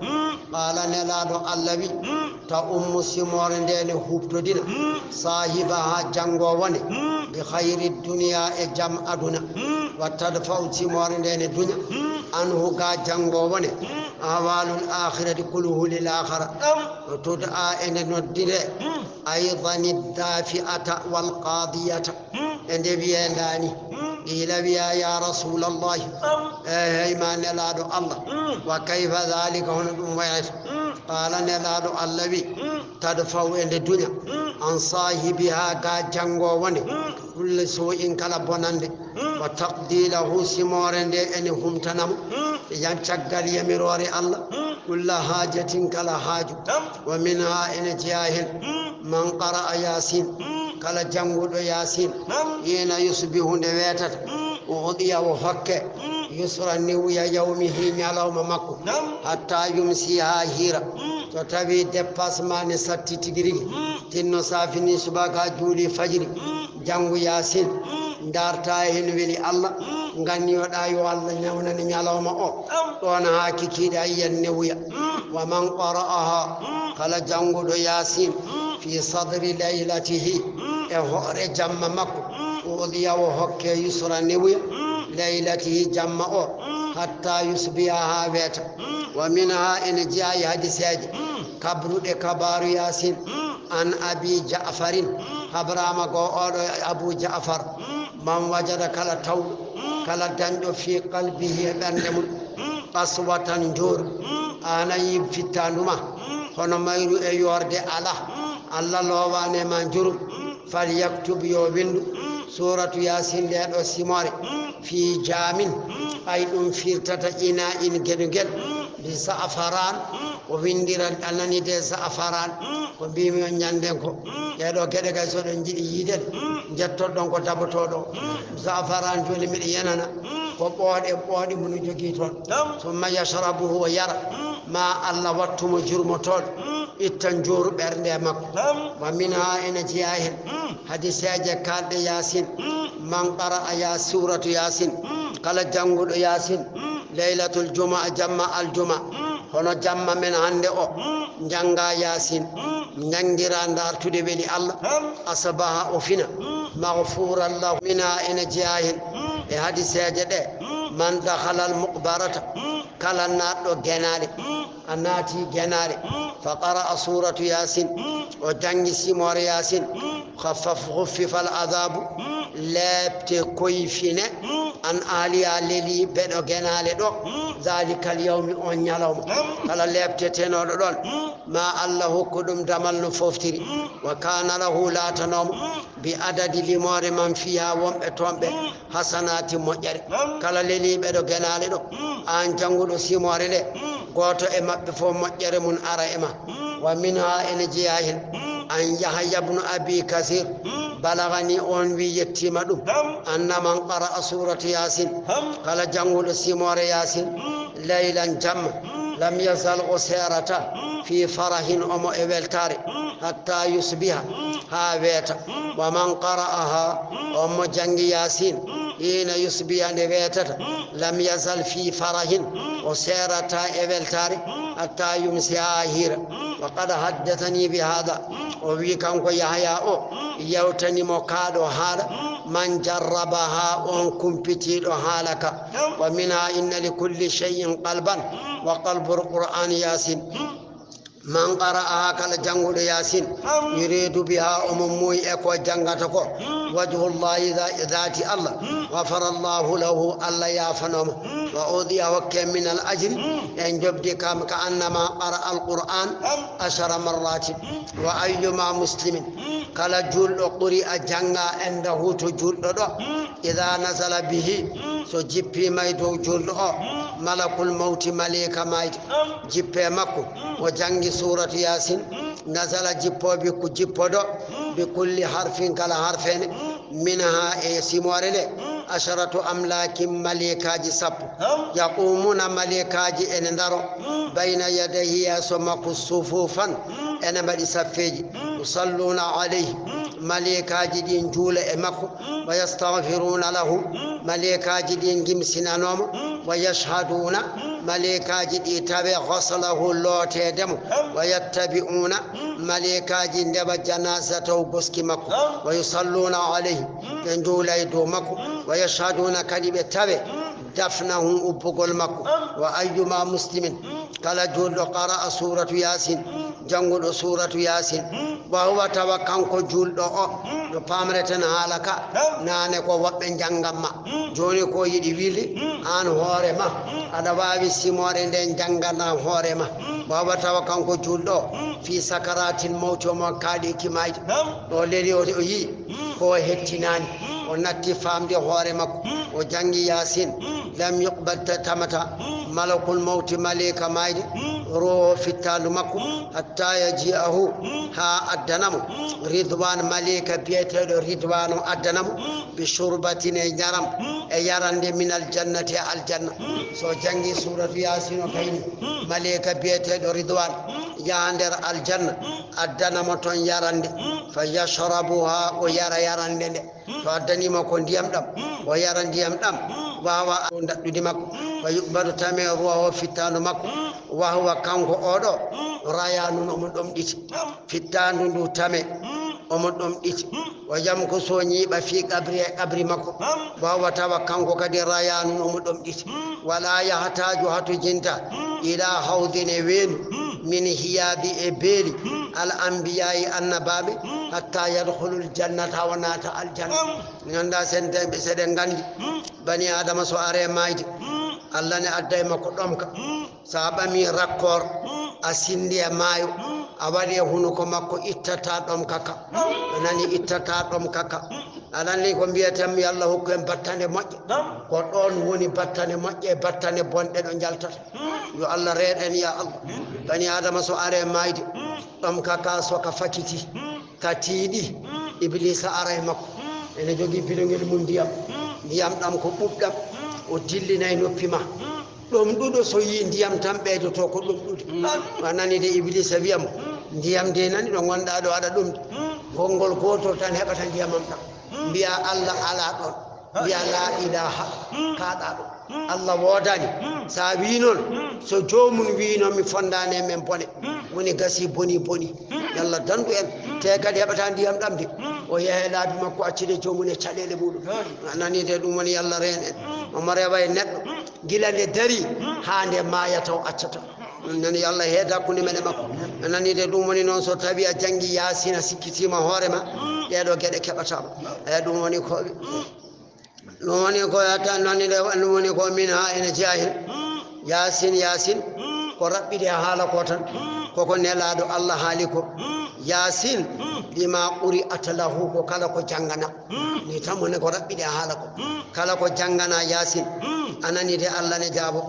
قال نلاد الله بي تأم سمورن دين هبتو دين صاحبها جنغو وني بخير الدنيا جم أدنا وتدفع سمورن دين الدنيا أنه قا جنغو وني أهوال الآخرة كله للآخرة وتدعى إن ندر أيضا الدافئة والقاضية عند بياناني إلى بيا يا رسول الله ما نلاد الله وكيف ذلك هنا قال نلاد الله بي تدفع عند الدنيا عن صاحبها قا جنغو وني كل سوء كلا بنند وتقضي له سمورن دي أن هم تنم ينشغل يمروري الله كل حاجة كلا حاجة ومنها إن جاهل من قرأ ياسين كلا جنغو ياسين ين يصبح نويتت وغضي وفك يسر النوية يومه يلوم مكو حتى يمسيها هيرا تتبي دباس ما نساتي تجري تنو سافني سباكا جولي فجري جنغو ياسين دارتا هن ولي الله غني ودا يو الله نيونا نيالوما او دون هاكي كيدا ين نويا ومن قرأها قال جنغد ياسين في صدر ليلته إهور جمع مكو وضيا وحك يسر نوي ليلته جمع حتى يصبحها بيت ومنها إن جاء حديث كبار ياسين عن أبي جعفر خبرام قول أبو جعفر من وجد كلا تو كلا دنجو في قلبه بندم قسوة جور أنا يفتانما هنا ما يورد الله لواني من جور فليكتب يوبند سورة ياسين لأدو سيماري في جامن أيضا في تتجينا إن جنجل بزعفران وبندر أنني دي زعفران وبيمي نياندنكو يدو كده كايسو ييدل جتو دونكو تابتو زعفران جولي من ينانا وبودي من جوكيتون ثم يشربه ويرى ما الله واتم جرمتون التنجور برنده مكو ومنها إن جياهن حديث كاد ياسين من قرأ يا سورة ياسين قال جنغل ياسين ليلة الجمعة جمع الجمعة هنا جمع من عنده جنغا ياسين ننجران دار تدبلي الله أصبح أفنا مغفور الله منها إن جياهن حديث جده من دخل المقبرة قال النار جناري الناتي جناري فقرأ سورة ياسين وجنج سمور ياسين خفف العذاب لابت كويفين أن آلي للي بدو جنالي دو ذلك اليوم أن يلوم قال لابت تنور دون ما الله قدم دمال نفوفتري وكان له لا تنوم بعدد لمور من فيها ومأتوم حسنات مجري قال للي بدو جنالي دو أن جنغو سمور لي goto e mabbe fo mojjere mun ara e ma wa minha en jiyahin an yahya ibn abi kasir balagani on wi yettima dum anna man qara suratu yasin kala jangul simore yasin laylan jam lam yazal usarata fi farahin umu ebeltari hatta yusbiha ha weta wa man qara'aha umu jangi yasin حين يصبح نبيتت لم يزل في فرح وسيرتا إبلتاري حتى يمسي آهير وقد حدثني بهذا وبيكم يحيى يوتني مكادو هذا من جربها أنكم بتيلو حالك ومنها إن لكل شيء قلبا وقلب القرآن ياسين من قرأها كلا جنغول ياسين يريد بها أمموي أكو جنغتكو وجه الله ذات الله غفر الله له الله يافنهم وأوذي وكم من الأجر إن جبدي كأنما قرأ القرآن 10 مرات وأيما مسلم كلا جل قرئ جنغا عنده تجل إذا نزل به سجبي ميدو جل ملك الموت ملك ميت جبي مكو وجنغي سورة ياسين نزل جبو بكو جبو بكل حرف كلا حرفين منها سموارل 10 أملاك ملكاج سب يقومون ملكاج اندارو بين يديه يسمك صفوفا انا مدي سفيج يصلون عليه ملكاج دين جول امكو ويستغفرون له ملكاج دين جمسنا نوم ويشهدون ملكاج دي تابع غسله اللوت دم ويتبعون ملكاج دب جنازته بسكي مكو ويصلون عليه جنجول يدومكو ويشهدون كلمة تابع دفنه أبقل مكو وأيما مسلم قال جول قرأ سورة ياسين جنگل سورة ياسين وهو توقعنكو جول دو پامرتن حالكا نانكو وقن جنگما جوني كو يدي ويلي آن هورما أدوابي سيمورين دين جنگنا هورما وهو توقعنكو جول دو في سكرات الموت ومكادي كمايت وليلي ويي كو هتناني ونتي فام دي هورما وجنگي ياسين لم يقبل تمتا ملك الموت ملك مايد روح في التالمكو حتى يجيئه ها الدنم رضوان ملك بيته رضوان الدنم بشربة يرم يرند من الجنة الجنة سو جنگي سورة ياسين كاين ملك بيته رضوان ياندر الجنة الدنم تون يرند فيشربها ويرى يرند فادني ما كون ديام دم ويرى ديام دم wawa daɗɗude makko wa yuɓbaru tame ruwa o fittanu makko wahwa kanko oɗo rayanu omo ɗomɗiti fittandu ndu tame omo ɗomɗiti wa jam ko so ñiiɓa fi qabri makko wawa tawa kanko kadi rayanu omo ɗomɗiti wala yahataju hatu jinta ila hawdine weenu min hiyabi e beeli al anbiya'i annabaɓe hatta yadkhulul jannata wa nata al janna ganda senteɓe seɗen gandi bani adama so are mayde allah ne adday makko ɗomka sa ɓami rakkor a sindi e maayo a waɗi e hunuko makko ittata ɗomka ka nani ittata ɗomka ka anani ko mbiyaten yo allah hokku en battane moƴƴe ko ɗon woni battane moƴƴe e battane bonɗe ɗo jaltata yo allah reeɗen ya allah bani adama so are mayde ɗomka ka soka fakiti ka tiiɗi iblisa ara e makko ene jogii bidongel mum ndiyam ɗam ko ɓuɓɗam o dillinay noppi ma ɗum ɗuɗo so yi ndiyam tan ɓeydoto ko ɗum ɗuɗe a nani de iblisa wiya mo ndiyam de nani ɗo gonɗa ɗo aɗa ɗumde gongol gotol tan heɓata ndiyamam ɗam mbiya allah ala ɗon mbiya la ilaha kaɗa ɗo allah woodani sa wi noon so jomum wi noon mi fondane men bone woni gasi boni yallah dandu en te kadi heɓata ndiyam ɗam de o yehe laabi makko accide jomum e caɗele muɗum anani de ɗum woni yallah reen en omo rewa e neɗɗo gila nde dari ha nde maaya taw accata nani yallah heeda hakkude men e makko anani de ɗum woni noon so tawi a jangi yasina sikkitima hoorema ɗeɗo gueɗe keɓatama eyi ɗum woni ko ɗum woni ko yatta nani de ɗum woni ko min ha ene jeeya hen yasin ko raɓɓiɗe haala ko tan koko nelaɗo allah haali ko yasin bima ɓuri atalahu ko kala ko jangana ni tan woni ko raɓɓiɗe haala ko kala ko jangana yasin anani de allah ne jaabo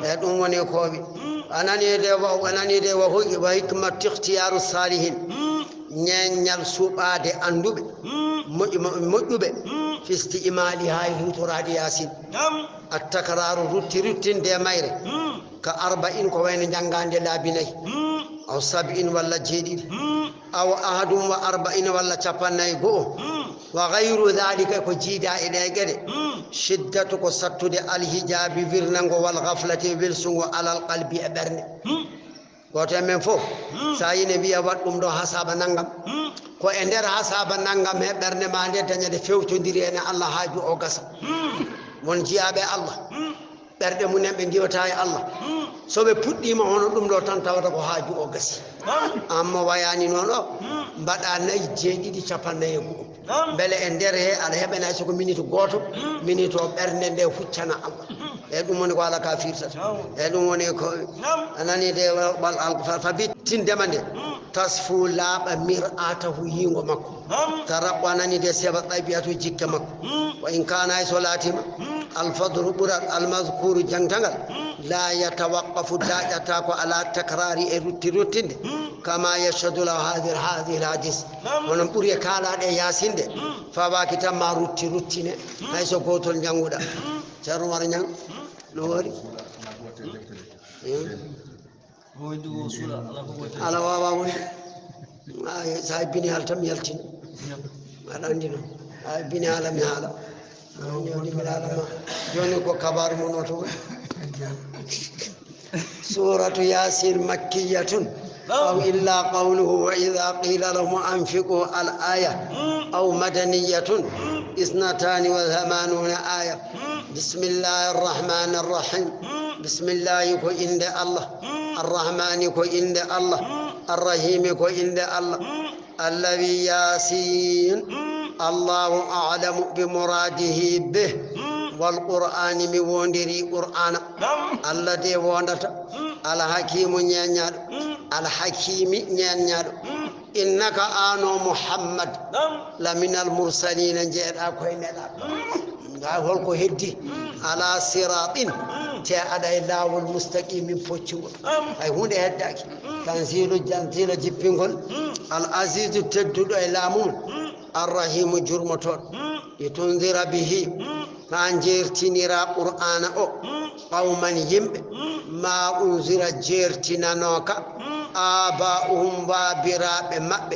e ɗum woni koɓe anani de wa hikmat ihtiyaru salihin ñeñal suuɓade anduɓe moƴƴuɓe fisti imali ha hutorade yasin attakraru ruttinde mayre ka arba'in ko wayno jangande laabi nayyi aw sab'in walla jeeɗiɗi aw ahadum wa arba'in walla capannayyi go'o wa gayru dhalika ko jiida e ɗe gueɗe shiddatu ko sattude alhijabi wirnango wal ghaflati wilsungo alal qalbi e ɓernde goto e men fof sa yine wiya wat ɗum ɗo hasaba naggam ko e nder hasaba naggam he ɓernde ma nde dañade fewtodiri ene allah haaju o gasa won jiyaɓe allah ɓerɗe munen ɓe giwata e allah soɓe puɗɗima hono ɗum ɗo tan tawata ko haaju o gasi amma wayani noon o mbaɗa nayyi jeeɗiɗi capannayyi e go'o beele e nder he aɗa heɓanay soko minute goto minute o ɓernde nde huccana allah e ɗum woni ko ala ka firtata e ɗum woni ko anani de fa bittindema nde tasfu laaɓa mir'atahu yiingo makko taraɓɓo anani de seeɓa ɗaybiyatu jikke makko wa in kana so laatima alfadru ɓurat almazkuru jangtagal la yatawaqqafu daƴata ko ala takrari e ruttinde kama yashhadu la hadhihi alhadis onon ɓuuri e kaalaɗe yasinde fawaki tan ma ruttine hayso gotol janguɗa ceerno wara ñang no wari ala wawa wonde sa bini haala tan mi yaltina aɗa andi noon a bini haala mi haala joni mbiɗa alama joni ko kabaru mon o to woni suratu yasin makkiyatun أو إلا قوله وإذا قيل لهم أنفقوا الآية أو مدنية 82 آية بسم الله الرحمن الرحيم بسم الله كو إند الله الرحمن كو إند الله الرحيم كو إند الله الذي ياسين الله أعلم بمراده به والقرآن ميوندري قرآن الذي وندت الحكيم نيانياد الحكيم نيانياد إنك آنو محمد لمن المرسلين جاء أكويندا هول كو هدي على صراط تي الله المستقيم فوتشو أي هون هداك تنزيل جبينغول العزيز تدود إلامون الرحيم جرمتون يتنذر به فانجير تنيرا قرآن أو قوما يم ما أنذر جير تنانوكا آباؤهم وابراب مأب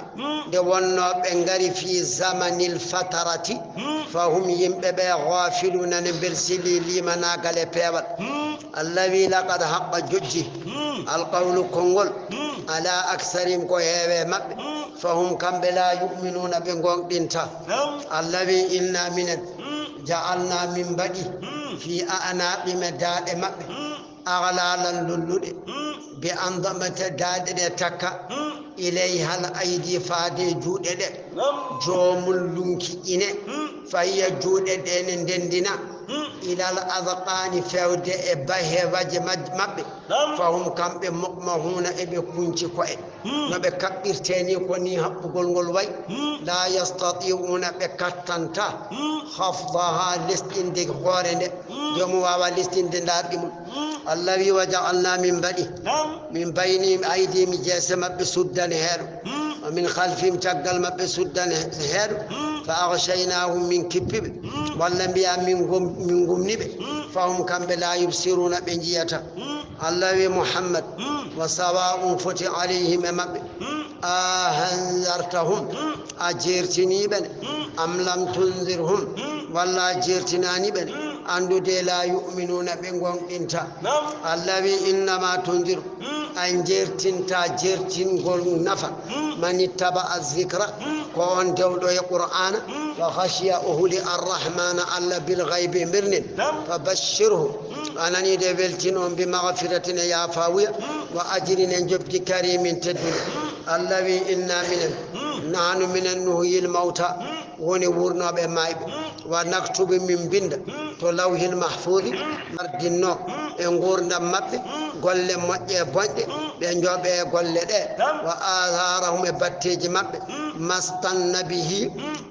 دوانا بنغري في زمن الفترة فهم ينببا غافلون نبرسلي لمن أقل بيبال الذي لقد حق ججي القول كنغل على أكثرهم كوهيبا مأب فهم كم بلا يؤمنون بنغوك دينتا الذي إنا من جعلنا من بدي في أعناق مداد مأب أغلالا للود بأنظمة داد تكا إليها الأيدي فادي جود جوم اللونكي إني فهي جود دندنا إلى الأذقان فود إباه وجمد مب فهم كم بمقمهون إبي كنشي كوي نبكبير تاني كوني هبقل غلوي لا يستطيعون بكتنتا خفضها لستين دي غورن جمعوا لستين دي دادمون الذي وجعلنا من بدي من بين أيديهم جاسم بسودان هيرو ومن خلفهم تقل بسودان هيرو فأغشيناهم من كبب والأنبياء من قمنب فهم كم لا يبصرون بنجيته الذي محمد وسواء فتح عليهم مب أهنذرتهم أجرتني بن أم لم تنذرهم ولا أجرتناني بن أندو دي لا يؤمنون بنغم انت الذي إنما تنذر أن جرتن تا جرتن قل نفع من اتبع الذكر كون دولو القرآن وخشي أهل الرحمن ألا بالغيب مرن فبشره أنني دبلتنهم بمغفرة يا فاوية وأجر نجبت كريم تدل الذي إنا من نحن من النهي الموتى ونورنا بمايب ونكتب من بند تلوه المحفوظ مردنا انغورنا مب قل مجي بند بنجوب قل ده وآثارهم باتيج مب مستن به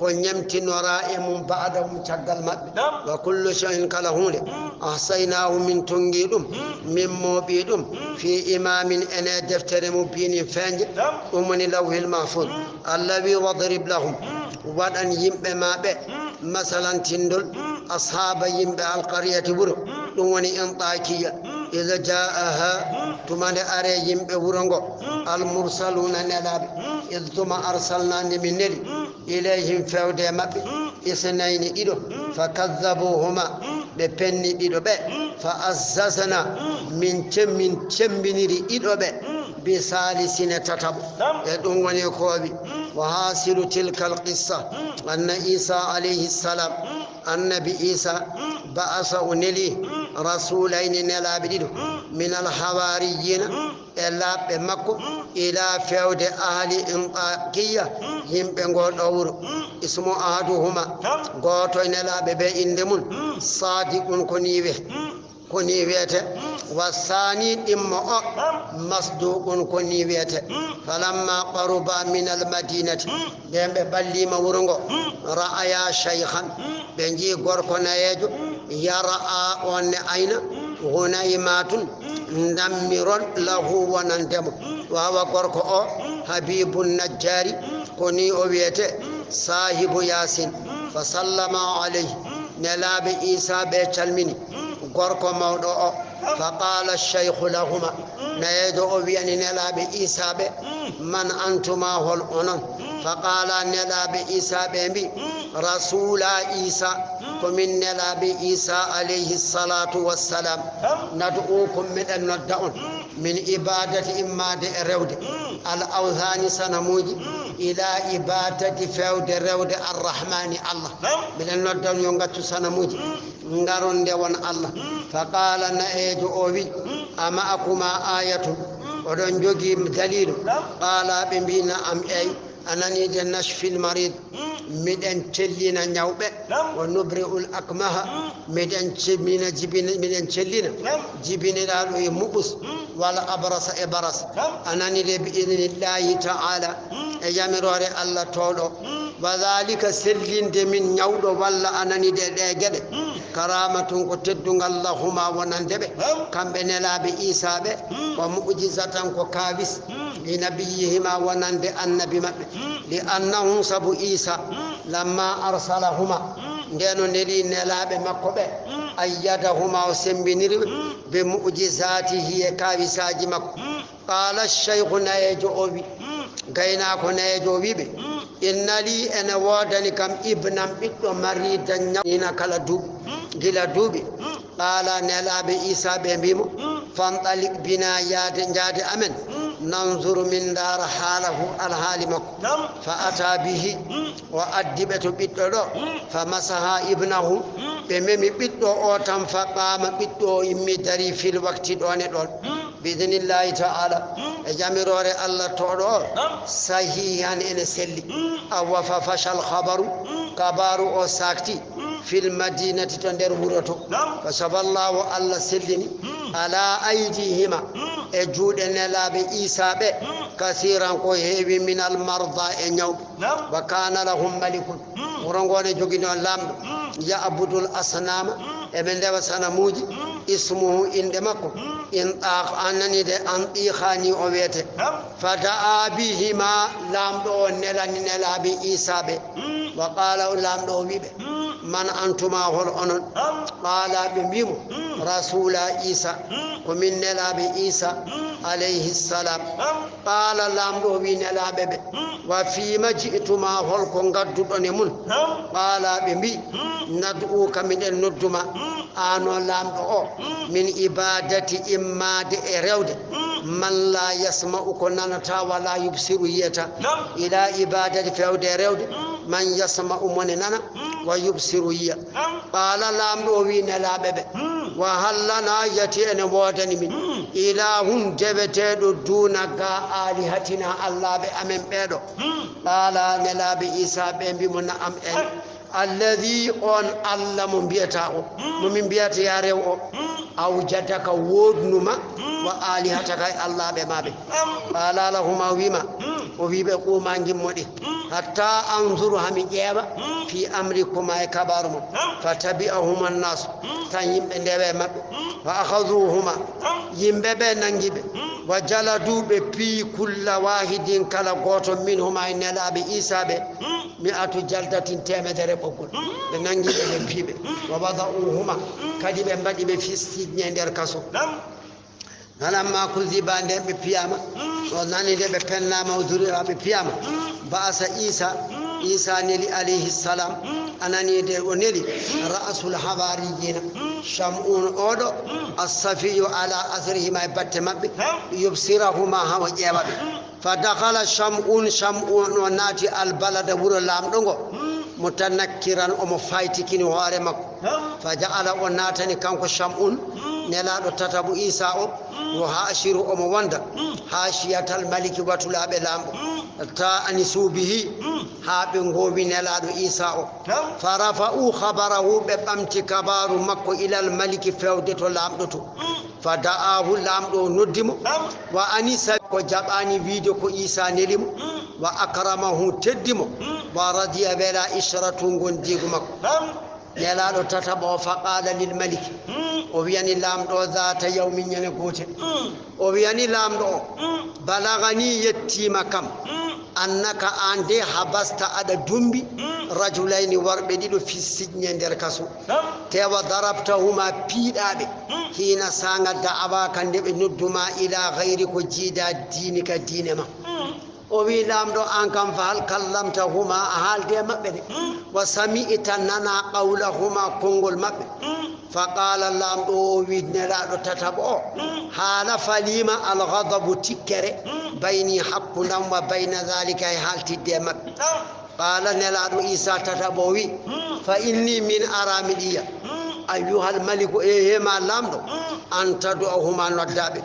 ونيمتن ورائم بعدهم شغل مب وكل شيء كلهون أحصيناه من تنجيدهم من مبيدهم في إمام أنا دفتر مبين فانج ومن لوه المحفوظ الذي وضرب لهم وأن يمبى ما به مثلا تندل أصحاب يمبى القرية برو دوني انطاكية إذا جاءها تمان أري يمبى برنغو المرسلون نلاب إذ تما أرسلنا من نري إليهم فود مبى إثنين إدو فكذبوهما ببني إدو بي فأززنا من تمنيري إدو بي بثالثين تتبو يدوني كوبي وحاصل تلك القصة أن عيسى عليه السلام النبي عيسى بعث نلي رسولين نلابدين من الحواريين إلا بمكة إلى فود أهل انطاكية يمبنغول أور اسمه أحدهما غوتو نلاب بإندمون صادق كنيبيته والثاني إما مصدوق كنيبيته فلما قربا من المدينة دم بلي مورنغو رأيا شيخا بنجي غوركونا يجو يرأى أن أين غنيمات ندمر له ونندم وهو غوركو حبيب النجار كوني أبيته صاحب ياسين فسلم عليه نلاب عيسى بيتلمني غوركو مودو فقال الشيخ لهما نيدو بيان نلاب عيسى من أنتما هل أنن فقال نلاب عيسى بي رسول عيسى ومن نلاب عيسى عليه الصلاة والسلام ندعوكم من الندعون من إبادة إما رود الأوثان سنموج إلى إبادة فود رود الرحمن الله من الندعون ينغت سنموج نغرون ديوان الله فقال نأيد أوبي أما أكما آية ودن جوجي دليل قال بمبينا أم أي أنني نشفي المريض مدن تلينا نيوبة ونبرئ الأكمه مدن تلينا مدن تلينا جبين لالو مبس ولا أبرص إبرص أنني بإذن الله تعالى أيامر الله تولو وذلك سلين من نيوبة ولا أنني دجد كرامة كتدون اللهما ونندبه كم بنلا بإيسا ومؤجزة ككابس لنبيهما ونند النبي لأنه سبو إيسا لما أرسلهما دينو نلي نلاب مكوبة أيدهما وسنبنير بمؤجزاته كابساج مكو qala ash-shaykhu nayajobi gayna ko nayajobi be inna li ana wadani kam ibnam biddo maridan nyina kala dubi gila dubi qala nalabe isa be bimo fantalik bina yaade amen nanzur min dar halahu alhalimak fa ata bihi wa addibatu biddo do fa masaha ibnahu be memi biddo o tam fa qama biddo immi dari fil waqti do ne don bidnillahi ta'ala e jamirore allah todo sahihan ene selli awa fa fashal khabaru kabaru o sakti fil madinati to der wuroto fa saballahu allah sellini ala aydihima e juude nelabe isa be kasiran ko heewi min al marda e nyaw wa kana lahum malikun worongone jogino lamdo ya abudul asnama e be ndewa sanamuji ismuhu inde makko in anani de an khani o wete fada bihima lamdo nelani nelabe isa be wa qala lamdo wibe man antuma hol onon qala be bimo rasula isa ko min nelabe isa alayhi salam qala lamdo wi nelabe be wa fi majituma hol ko gaddudo ne mun qala be bi nadu kamiden nodduma ano lamdo o min ibadati immade e rewde man la yasma'u ko nanata wala yubsiru yeta ila ibadati fewde rewde man yasma'u mon nana wa yubsiru ya qala lamdo wi nelabe be wa hallana yati en wodani min ilahun debetedo duna ga alihatina allah be amen bedo qala nelabe isa be bi mun am en alladhi on allah mo biyata o mo min biyata ya rew o awjadaka wodnuma wa alihataka allah be mabe qala lahuma wima o wibe ko mangi modi hatta anzuru hami jeeba fi amrikuma e kabarum fatabi'ahuma an-nas tan yimbe ndewe mabbe wa akhadhuhuma yimbe be nangibe wa jaladu be pi kulla wahidin kala goto minhuma nelabe isa be mi'atu jaldatin temedere bogol be nangibe be pibe wa bada'uhuma kadi be mbadi be fisti nder kaso halamma kulziba ndembe piyama o nani de be pennama o durira be piyama baasa isa neli alayhi salam anani de o neli ra'sul hawariyina shamun odo as-safiyu ala asrihi ma batte mabbe yubsirahuma hawa jebabe fa dakhala shamun o nati al balada wuro lamdongo mutanakkiran o mo faytikini hoore makko fa ja'ala o natani kanko shamun nelaado tatabu isa o wa hashiru o mo wonda hashiyatal maliki watulabe lambo ta anisu bihi habe ngowi nelaado isa o farafa'u khabarahu be bamti kabaru makko ilal maliki fewde to lamdo to fada'ahu lamdo noddimo wa anisa ko jabani video ko isa nelimo wa akramahu teddimo wa radiya bela ishratu gondigu makko nelaado tatabo faqala lil malik o wiyani lamdo zata yawmin nyane gote o wiyani lamdo balagani yettima kam annaka ande habasta ada dumbi rajulaini warbe dido fi sijne nder kaso tewa darabtahuma piidabe hina sanga da'awa kande be nodduma ila ghairi ko jida dinika dinema o wi lamdo an kam fa hal kallamtahuma halde mabbe de wa sami'ta nana qawlahuma kongol mabbe fa qala lamdo wi nelaado tatabo hala falima al ghadabu tikere bayni haqqunam wa bayna zalika haltide mabbe qala nelaado isa tatabo wi fa inni min aramidiya ayyuhal maliku ma lamdo anta du'ahuma noddabe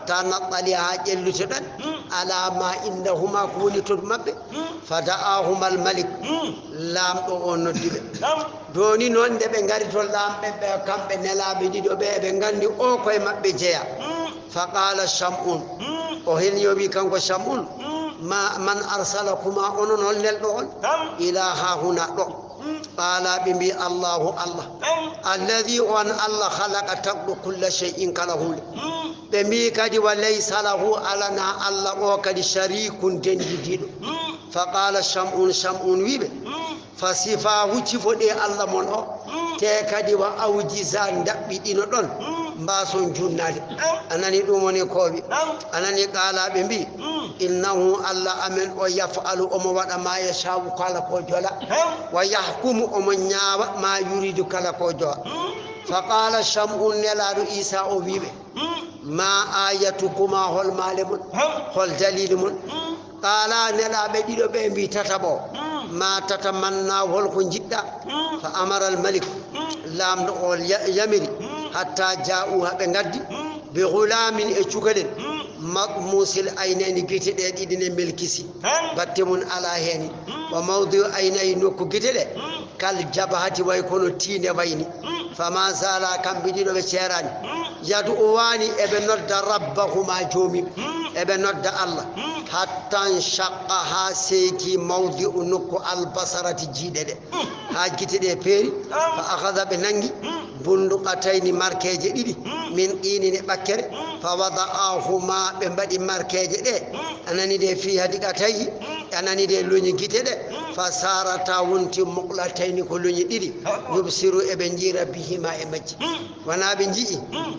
tanattali ha jelluto dan ala ma innahuma kunitut mabbe fada'ahuma al malik lamdo on noddibe doni non de be ngari to lambe be kambe nelabe dido be ngandi o koy mabbe jeya fa qala shamun o hen yobi kanko shamun ma man arsalakuma onon hol neldo on ila ha huna do qala bimbi allah alladhi an allah khalaqa taqdu kull shay'in kalahu bimbi kadi walaysa lahu alana allah o kadi sharikun dendidido fa qala shamun wibe fasifa huci fode allah mon o te kadi wa awjizan dabbi dino don mbason junnade anani dum woni kobi anani qala be mbi innahu alla amen o yafalu o mo wada ma yashawu kala ko jola wa yahkumu o mo nyaawa ma yuridu kala ko jola faqala shamun neladu isa o wibe ma ayatukuma hol malemun hol dalilmun qala nelabe dido be mbi tatabo ma tatamanna hol ko jidda fa amara al malik lamdo o yamiri hatta ja'u habe gaddi bi ghulamin e cukaden musil aynani gitede didine melkisi battemun ala hen wa mawdu aynay nokku gitede kal jabahati way kono tinde wayni fama zala kambidido be cerani yadu wani ebe nodda rabbahuma jomi ebe nodda allah hatta shaqqa ha seeki mawdi nokku al basarati jidede ha gitede peeri fa akhadha be nangi bundu qatayni markeje didi min qinine bakkere fa wada'ahuma be mbadi markeje de anani de fi hadi qatayi anani de luñi gitede fa sarata wonti muqlatayni ko luñi didi yubsiru e be jira bihima e majji wana be jii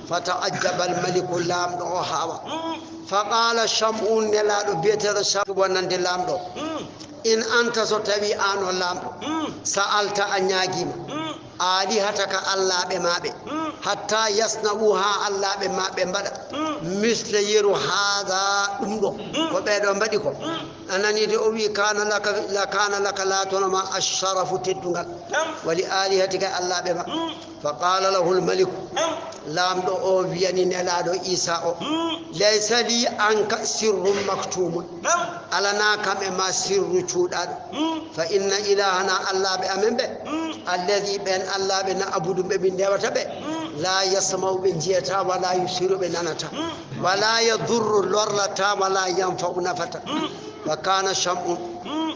fa ta'ajjaba al maliku lamdo o hawa fa qala shamun nelado betere shabu wonande lamdo in anta so tawi ano lamdo sa'alta anyagima ali hataka allah be mabe hatta yasnauha allah be mabe mbada misla yeru hada dum do ko be do mbadi ko anani de o wi kana laka la tonama asharafu teddungal wali alihatika allah be ma fa qala lahu al malik lamdo o wiyani nelado isa o laysa li anka sirrun maktumun alana kam e ma sirru cuudado fa inna ilahana allah be amembe alladhi ben allah be na abudu be bindewata be la yasma'u be jiyata wala yusiru be nanata wala yadurru lorlata wala yanfa'u nafata wa kana shamun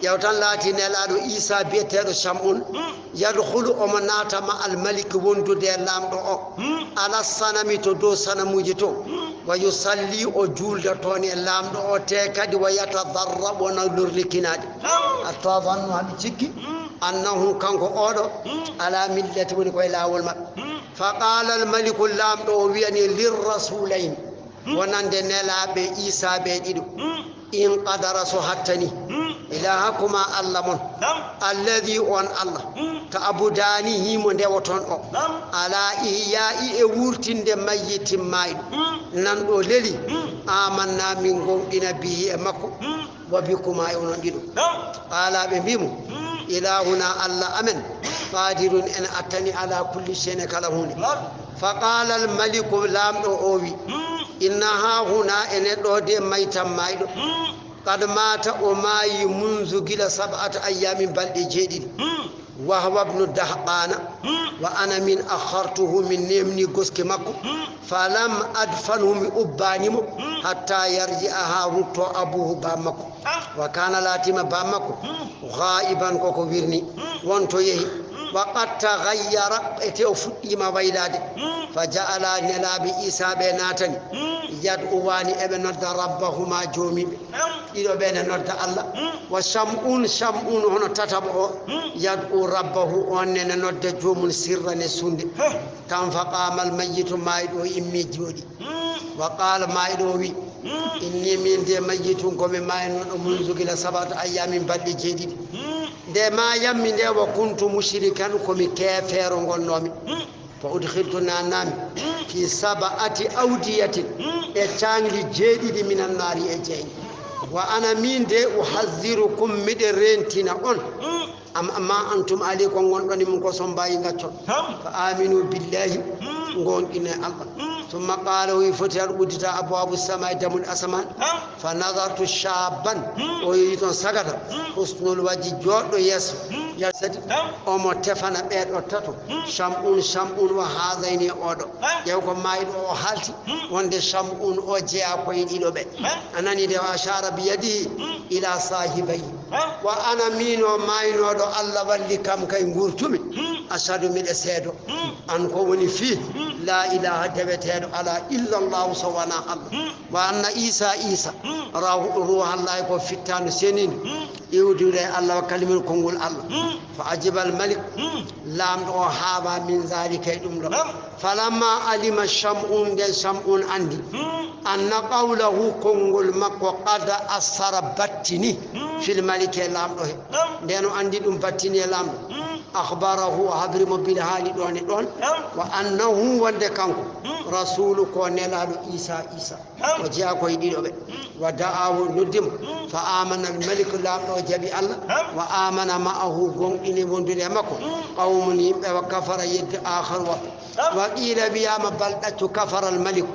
yawtan lati nelado isa betedo shamun yadkhulu o manata ma al malik wondude lamdo o ala sanami to do sanamuji to wa yusalli o julda to ne lamdo o te kadi wa yatadarrabu na lurlikinade atadhannu hadi cikki annahu kanko odo ala millati woni koy lawol mabbe fa qala al malik lamdo wiyani lir rasulain wonande nelabe isa be dido in qadara so hattani ilahakuma allah mon alladhi on allah ta'budani himo dewoton o ala ihya'i e wurtinde mayyitin maydo nan do leli amanna min gondina bihi e makko wa bikuma e onon dido ala be bimo ilahuna allah amen qadirun en attani ala kulli shay'in kala hunde fa qala al malik lamdo owi inna ha huna en do de maytam maydo qad mata o mayi munzu gila sab'ata ayyamin balde jeedidi wa huwa ibn dahqana wa ana min akhartuhu min nemni goske makko falam adfanhu mi ubbanimo hatta yarji'aha rutto abuhu ba makko wa kana latima ba makko ghaiban koko wirni wonto yehi وقد تغير اتو فديما ويلاد فجعل نلابي عيسى بناتن يدعواني ابن ربهما جومي إلى بين نرد الله وشمعون هنا تتبعه يدعو ربه أن نرد جوم سرا نسند كان فقام الميت ما يدعو إمي جودي وقال ما يدعوي إني من دي ميت كم ما ينون منذ إلى 7 أيام بعد جديد de ma yammi de wa kuntu mushrikan ko mi kefero gonnomi fa udkhiltu nanami fi sab'ati awdiyatin e tangli jeedidi minan nari e jeeni wa ana min de uhadhirukum mide rentina on amma antum alaykum gondoni mun ko son bayi gaccon fa aminu billahi gondine allah ثم قال ويفتر بدتا أبواب السماء دم الأسمان فنظرت شابا ويتون سكت حسن الوجه جود يسد أمو تفنى بيت أتتو شمعون وهذين أودو يوكو مايد أو حالتي وند شمعون أو جاء كوين إلو بي أنني دي أشار بيده إلى صاحبي وأنا مينو ماينو دو الله والي كم كي نغورتمي أشهد من أسيدو أنكو وني فيه لا إله دبته على إلا الله سبحانه الله وأن عيسى روح الله يكون فتان سنين يودي الله وكلمة كونغول الله فعجب الملك لام دو هابا من ذلك يدوم فلما علم الشمعون دي شمعون عندي أن قوله كونغول مكو قد أثر بطني في الملك لام دو دينو عندي دوم بطني لام دو أخبره حبر مبين حالي دون وأنه وندكانكو رسول كونيلا عيسى وجاء كويدي ودعاه ندم فآمن الملك لام دو جبي الله وآمن معه قوم إني وندري مكو قوم وكفر يد آخر وقيل بيام بلدة كفر الملك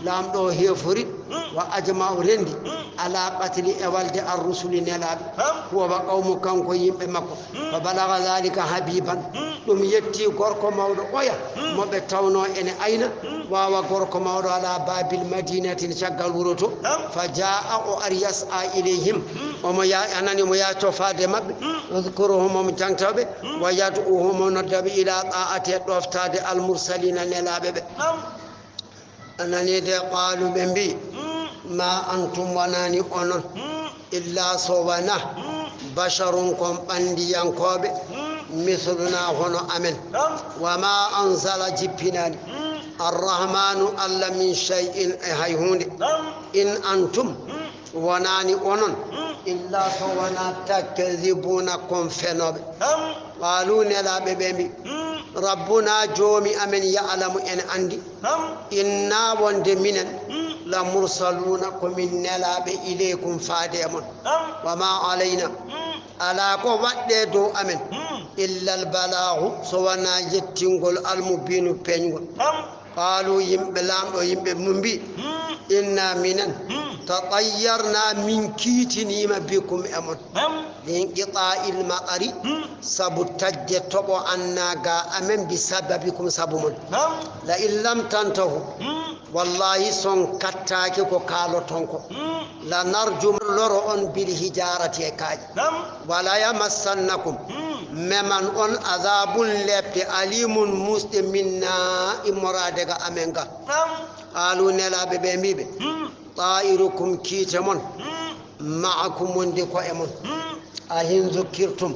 لام دو هي فريد وأجمع رندي على قتل والد الرسل نلاب هو وقوم كان كويم بمكو فبلغ ذلك حبيبا دم يتي غوركو مودو قويا مبتاونو ان اين واوا غوركو مودو على باب المدينه شغال ورتو فجاء ارياس اليهم وما يا انني ميا توفاد مب اذكرهم من تنتبه ويدعوهم ندب الى طاعه دوفتاد المرسلين نلاب أنني دي قالوا بمبي ما أنتم وناني أنون إلا صوانا بشركم أنديان كوب مثلنا هنا أمن وما أنزل جبناني الرحمن ألا من شيء هيهون إن أنتم وناني أنون إلا صوانا تكذبونكم فنوب قالوا نلا ببمبي ربنا جومي أمن يعلم إن عندي إنا وند منن لمرسلون كمن نلاب إليكم فادمون وما علينا على قوة دو أمن إلا البلاغ سوانا يتنقل المبين بينقل قالوا يمبلام ويمبمبي إنا منن تطيرنا من كيتني ما بكم أمن لانقطاع المطر سبتج تبو أننا أمن بسببكم سبمون لئن لم تنتهوا والله سون كتاكي كو كالو تونكو لنرجم لرؤون بالهجارة كاج ولا يمسنكم ممن أن عذاب لبت عليم مسلمنا إمرادك أمنك قالوا نلا ببيميبي طائركم كيتمون معكم وندكو أمون أهين ذكرتم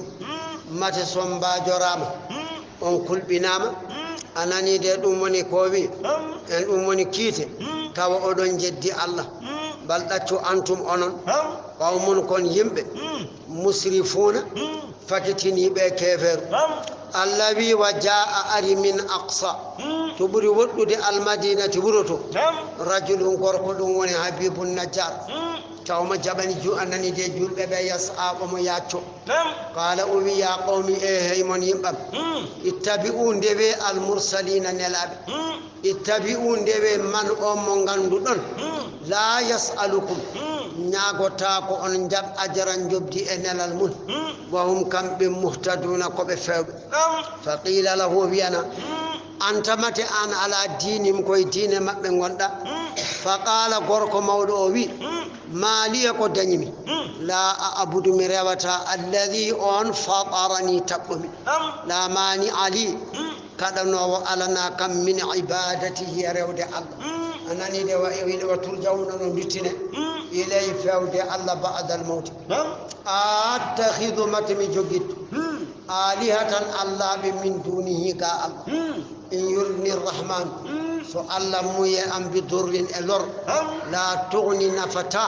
ما تسومبا جرام on kulbinama anani de dum woni ko wi en dum woni kite tawa odon jeddi Allah baldaccu antum onon qawmun kon yimbe musrifuna fakitini be kefer allawi wajaa ari min aqsa tuburi woddude almadinati buroto rajulun gorko dum woni habibun najjar tawma jabani ju anani de julbe be yasaba mo yacco qala uwi ya qawmi mon yimbam ittabi'un dewe al mursalina nelabe ittabi'un dewe man o mo ngandudon la yas'alukum nyagota ko on jab ajran jobdi e nelal mun wa hum kambe muhtaduna ko be fewbe faqila lahu biyana anta mate an ala dinim koy dine mabbe gonda faqala gorko mawdo o wi maliya ko dañimi la abudu mi rewata alladhi on fatarani tabumi la mani ali kadanowo alana kam min ibadatihi rewde Allah anani de wa wi wa turjawna no bitine ilay fewde Allah ba'da al maut attakhidhu matmi jogit alihatan Allah bi min dunihi ka Allah in yurni الرحمن so Allah muye am bi durrin elor la tughni nafata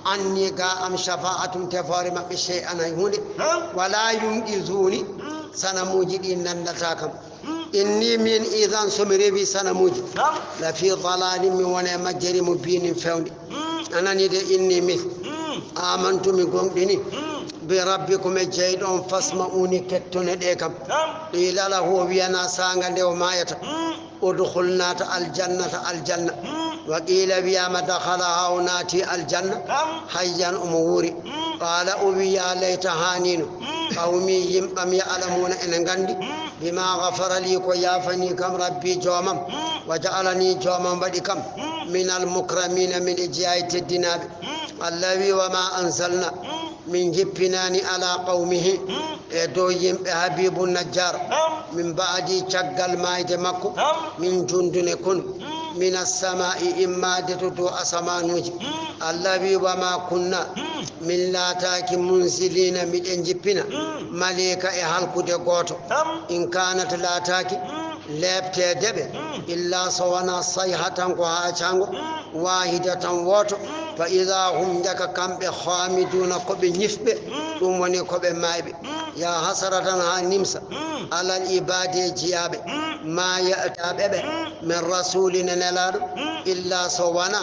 anni ga am shafa'atun tafari ma bi shay'an hunde wala yunqizuni sanamuji din nandata kam inni min idan sumribi sanamuji la fi dhalalin min wana majri mubin fawndi anani de inni mi amantu mi gomdini بربكم جيدون فاسمعوني كتون ديكم قيل له بينا سانغا ديو مايتا ادخلنا الجنة وقيل بيا ما دخلها وناتي الجنة حيا أموري قال أبي يا ليت هانين قومي يمقم يعلمون إن غندي بما غفر لي ويافني كم ربي جومم وجعلني جومم بدكم من المكرمين من إجاية الدناب الذي وما أنزلنا من جبناني على قومه دويم حبيب النجار من بعد شغل ما يدمكو من جندن كن من السماء إما دتو أسمانوج الذي وما كنا من لا تاك منزلين من إنجبنا ملائكة هلكو دغوتو إن كانت لا تاك لابتي دبه إلا سوانا صيحة وهاچانغو واحدة ووتو فإذا هم دك كم خامدون قب نفب وني قب مايب يا حسرة نمسا على العباد جياب ما يأتى به من رسول نلاد إلا سوانا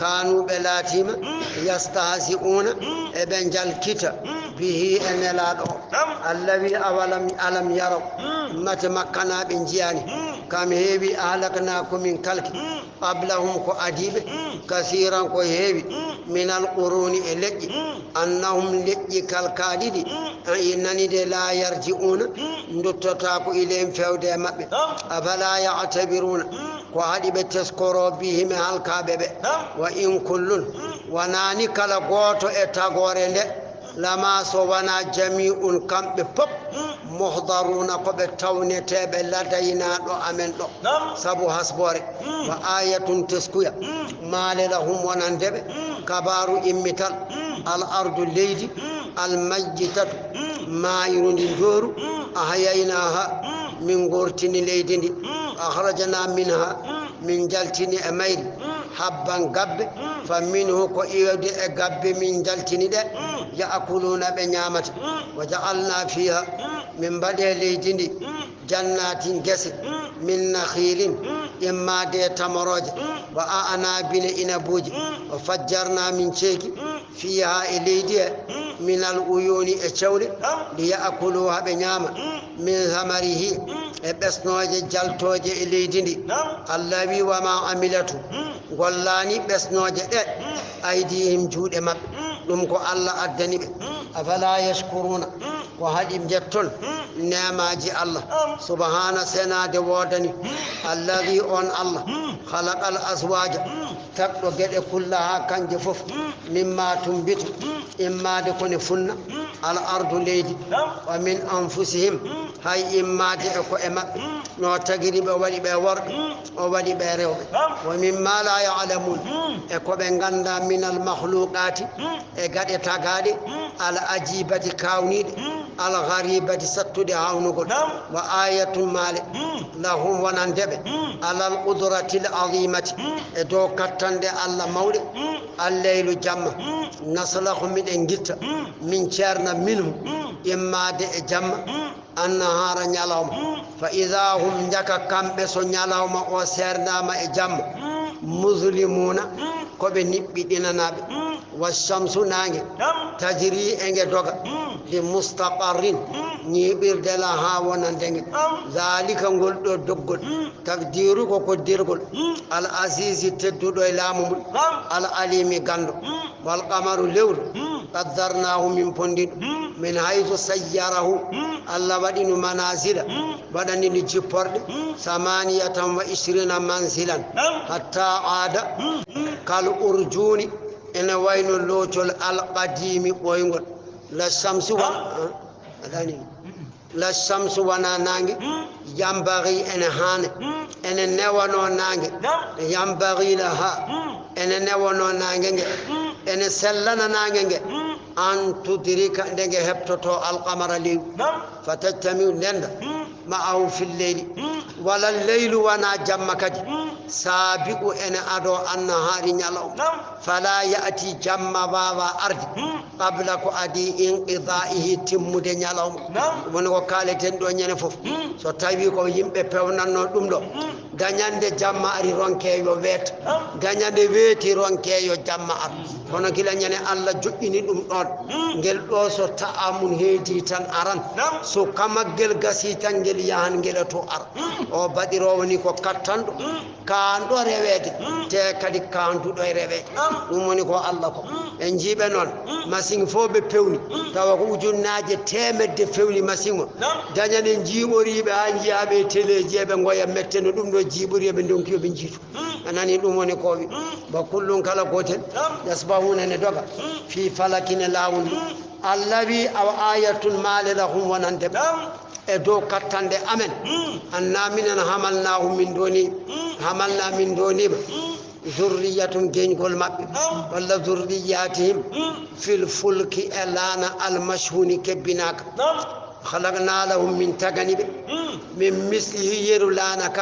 كانوا بلاتهم يستهزئون ابن جل به نلاد الذي ألم يروا متمكنا بن جياني كم هيبي أهلكناكم من كلك قبلهم كأديب كثيرا كهيبي من القرون إليك أنهم لك كالكادد إنني لا يرجعون ندتتاك إليهم فيودي مبه أفلا يعتبرون كهدي بتسكروا بهم الكابب وإن كل وناني كالقوت اتغورين لما سوانا جميع كم بب محضرون قبل تون تاب لدينا أمن سبو حسبوري وآية تسكية ما لهم ونندب كبار إمتال الأرض الليل المجتة ما يرون جور أحييناها من غورتين ليدين أخرجنا منها من جلتين أميل حبا قب فمنه كإيد قب من جلتين ده يأكلون بنعمة وجعلنا فيها من بدل ليدين جنات جسد من نخيل إما دي تمرج وأعناب إنبوج وفجرنا من شيك فيها إليدي من العيون الشول ليأكلوها بنعمة من ثمره بسنوج جلتوج إليدين الذي وما عملته واللاني بسنوج أيديهم جود مب نمكو الله أدني أفلا يشكرون وهدم جتون نعماجي الله سبحانه سناد وودني الذي أن الله خلق الأزواج تقلو قد كلها كان جفوف مما تنبت إما دكون فن الأرض ليدي ومن أنفسهم هاي إما دكو إما نو تجرب ولي بورد ولي بريو ومما لا يعلمون إكو بنغندا من المخلوقات إقاد تغادي الأجيبة كونيد الغريبة ستود هاونغول وآية مال لهم ونندب على القدرة العظيمة دو كتن دي الله مولد الليل جمع نصلح من انجلت من شارنا منهم إما دي جمع النهار نيالهم فإذا هم جاكا كامبسو نيالهم وسيرنا ما جمع مظلمون كوبي نيبي دينا نابي والشمس نانجي تجري انجي دوغا لمستقرين نيبير دلها ونندنجي ذلك نقول دو دوغل تقديرو كو ديرغل العزيز تدودو لامم العليم غاندو والقمر لول قدرناه من فندين من حيث سيره الله ودين منازل ودني نجيبورد 28 منزلا حتى عاد كالأرجون إن وين اللوتل القديم وينقول لا الشمس لا الشمس ونانانج ينبغي أن هان أن نوانو نانج ينبغي لها أن نوانو نانج أن سلنا نانج أن تدرك أنك هبطتو القمر لي فتجتمع لنا معه في الليل ولا الليل وانا جمكج سابق أن أدو النهار يلوم فلا يأتي جم بابا أرض قبلك أدي انقضائه تمد يلوم ونو كالتين دو ينفف so tawi ko yimbe pewnanno dum do gagnande jamma ari ronke yo wet gagnande weti ronke yo jamma ar kono gila nyane Allah joddini dum don ngel do so ta'amun heedi tan aran so kamagel gasi tan ngel yahan ngel to ar o badiro woni ko kattando kan do rewede te kadi kan du do rewede dum woni ko Allah ko en jibe non masin fobe pewni tawa ko ujunnaaje temedde fewni masin dañane jiiboribe anjiabe teleje be ngoya metteno dum do jiiboribe donkiyo be jiitu anani dum woni ko wi ba kullun kala gotel yasbahuna ne doga fi falakin lawul allawi aw ayatul mal lahum wanante دو كتاند أمن أننا من حملنا من دوني ذرية جنجول ماب ولا ذرياتهم في الفلك الانا المشهون كبناك خلقنا لهم من تغني من مثله يرلانك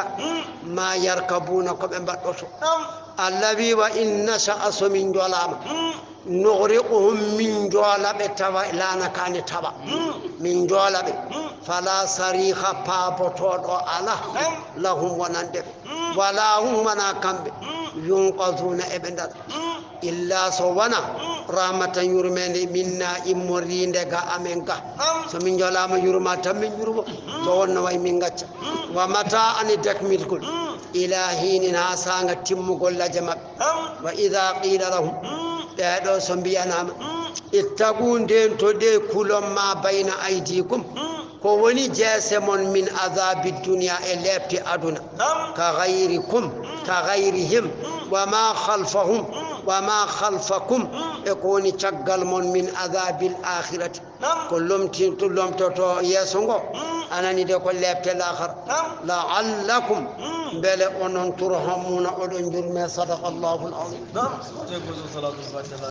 ما يركبون كم بدوتو الذي وان نشأ من جلام نغرقهم من جوالب توا لانا كان توا من جوالب فلا صريخ بابوتو على لهم ونندب ولا هم مناكم ينقذون ابن إلا سوانا رحمة يرمين منا إمورين دقا أمنك سمين جلام يرمات من يرم سوانا ويمنك ومتى أن تكمل كل إلى حين ناسان تمقل لجمع وإذا قيل لهم دادو سنبيانا اتقون دين تدي كل ما بين أيديكم كوني جاسمون من عذاب الدنيا اللي أدنى كغيرهم وما خلفهم وما خلفكم يكون تشغل من عذاب الآخرة كلهم تتو يسونغو أنا ندي كل لبت الآخر لعلكم بل أن ترحمون أولن جرم صدق الله العظيم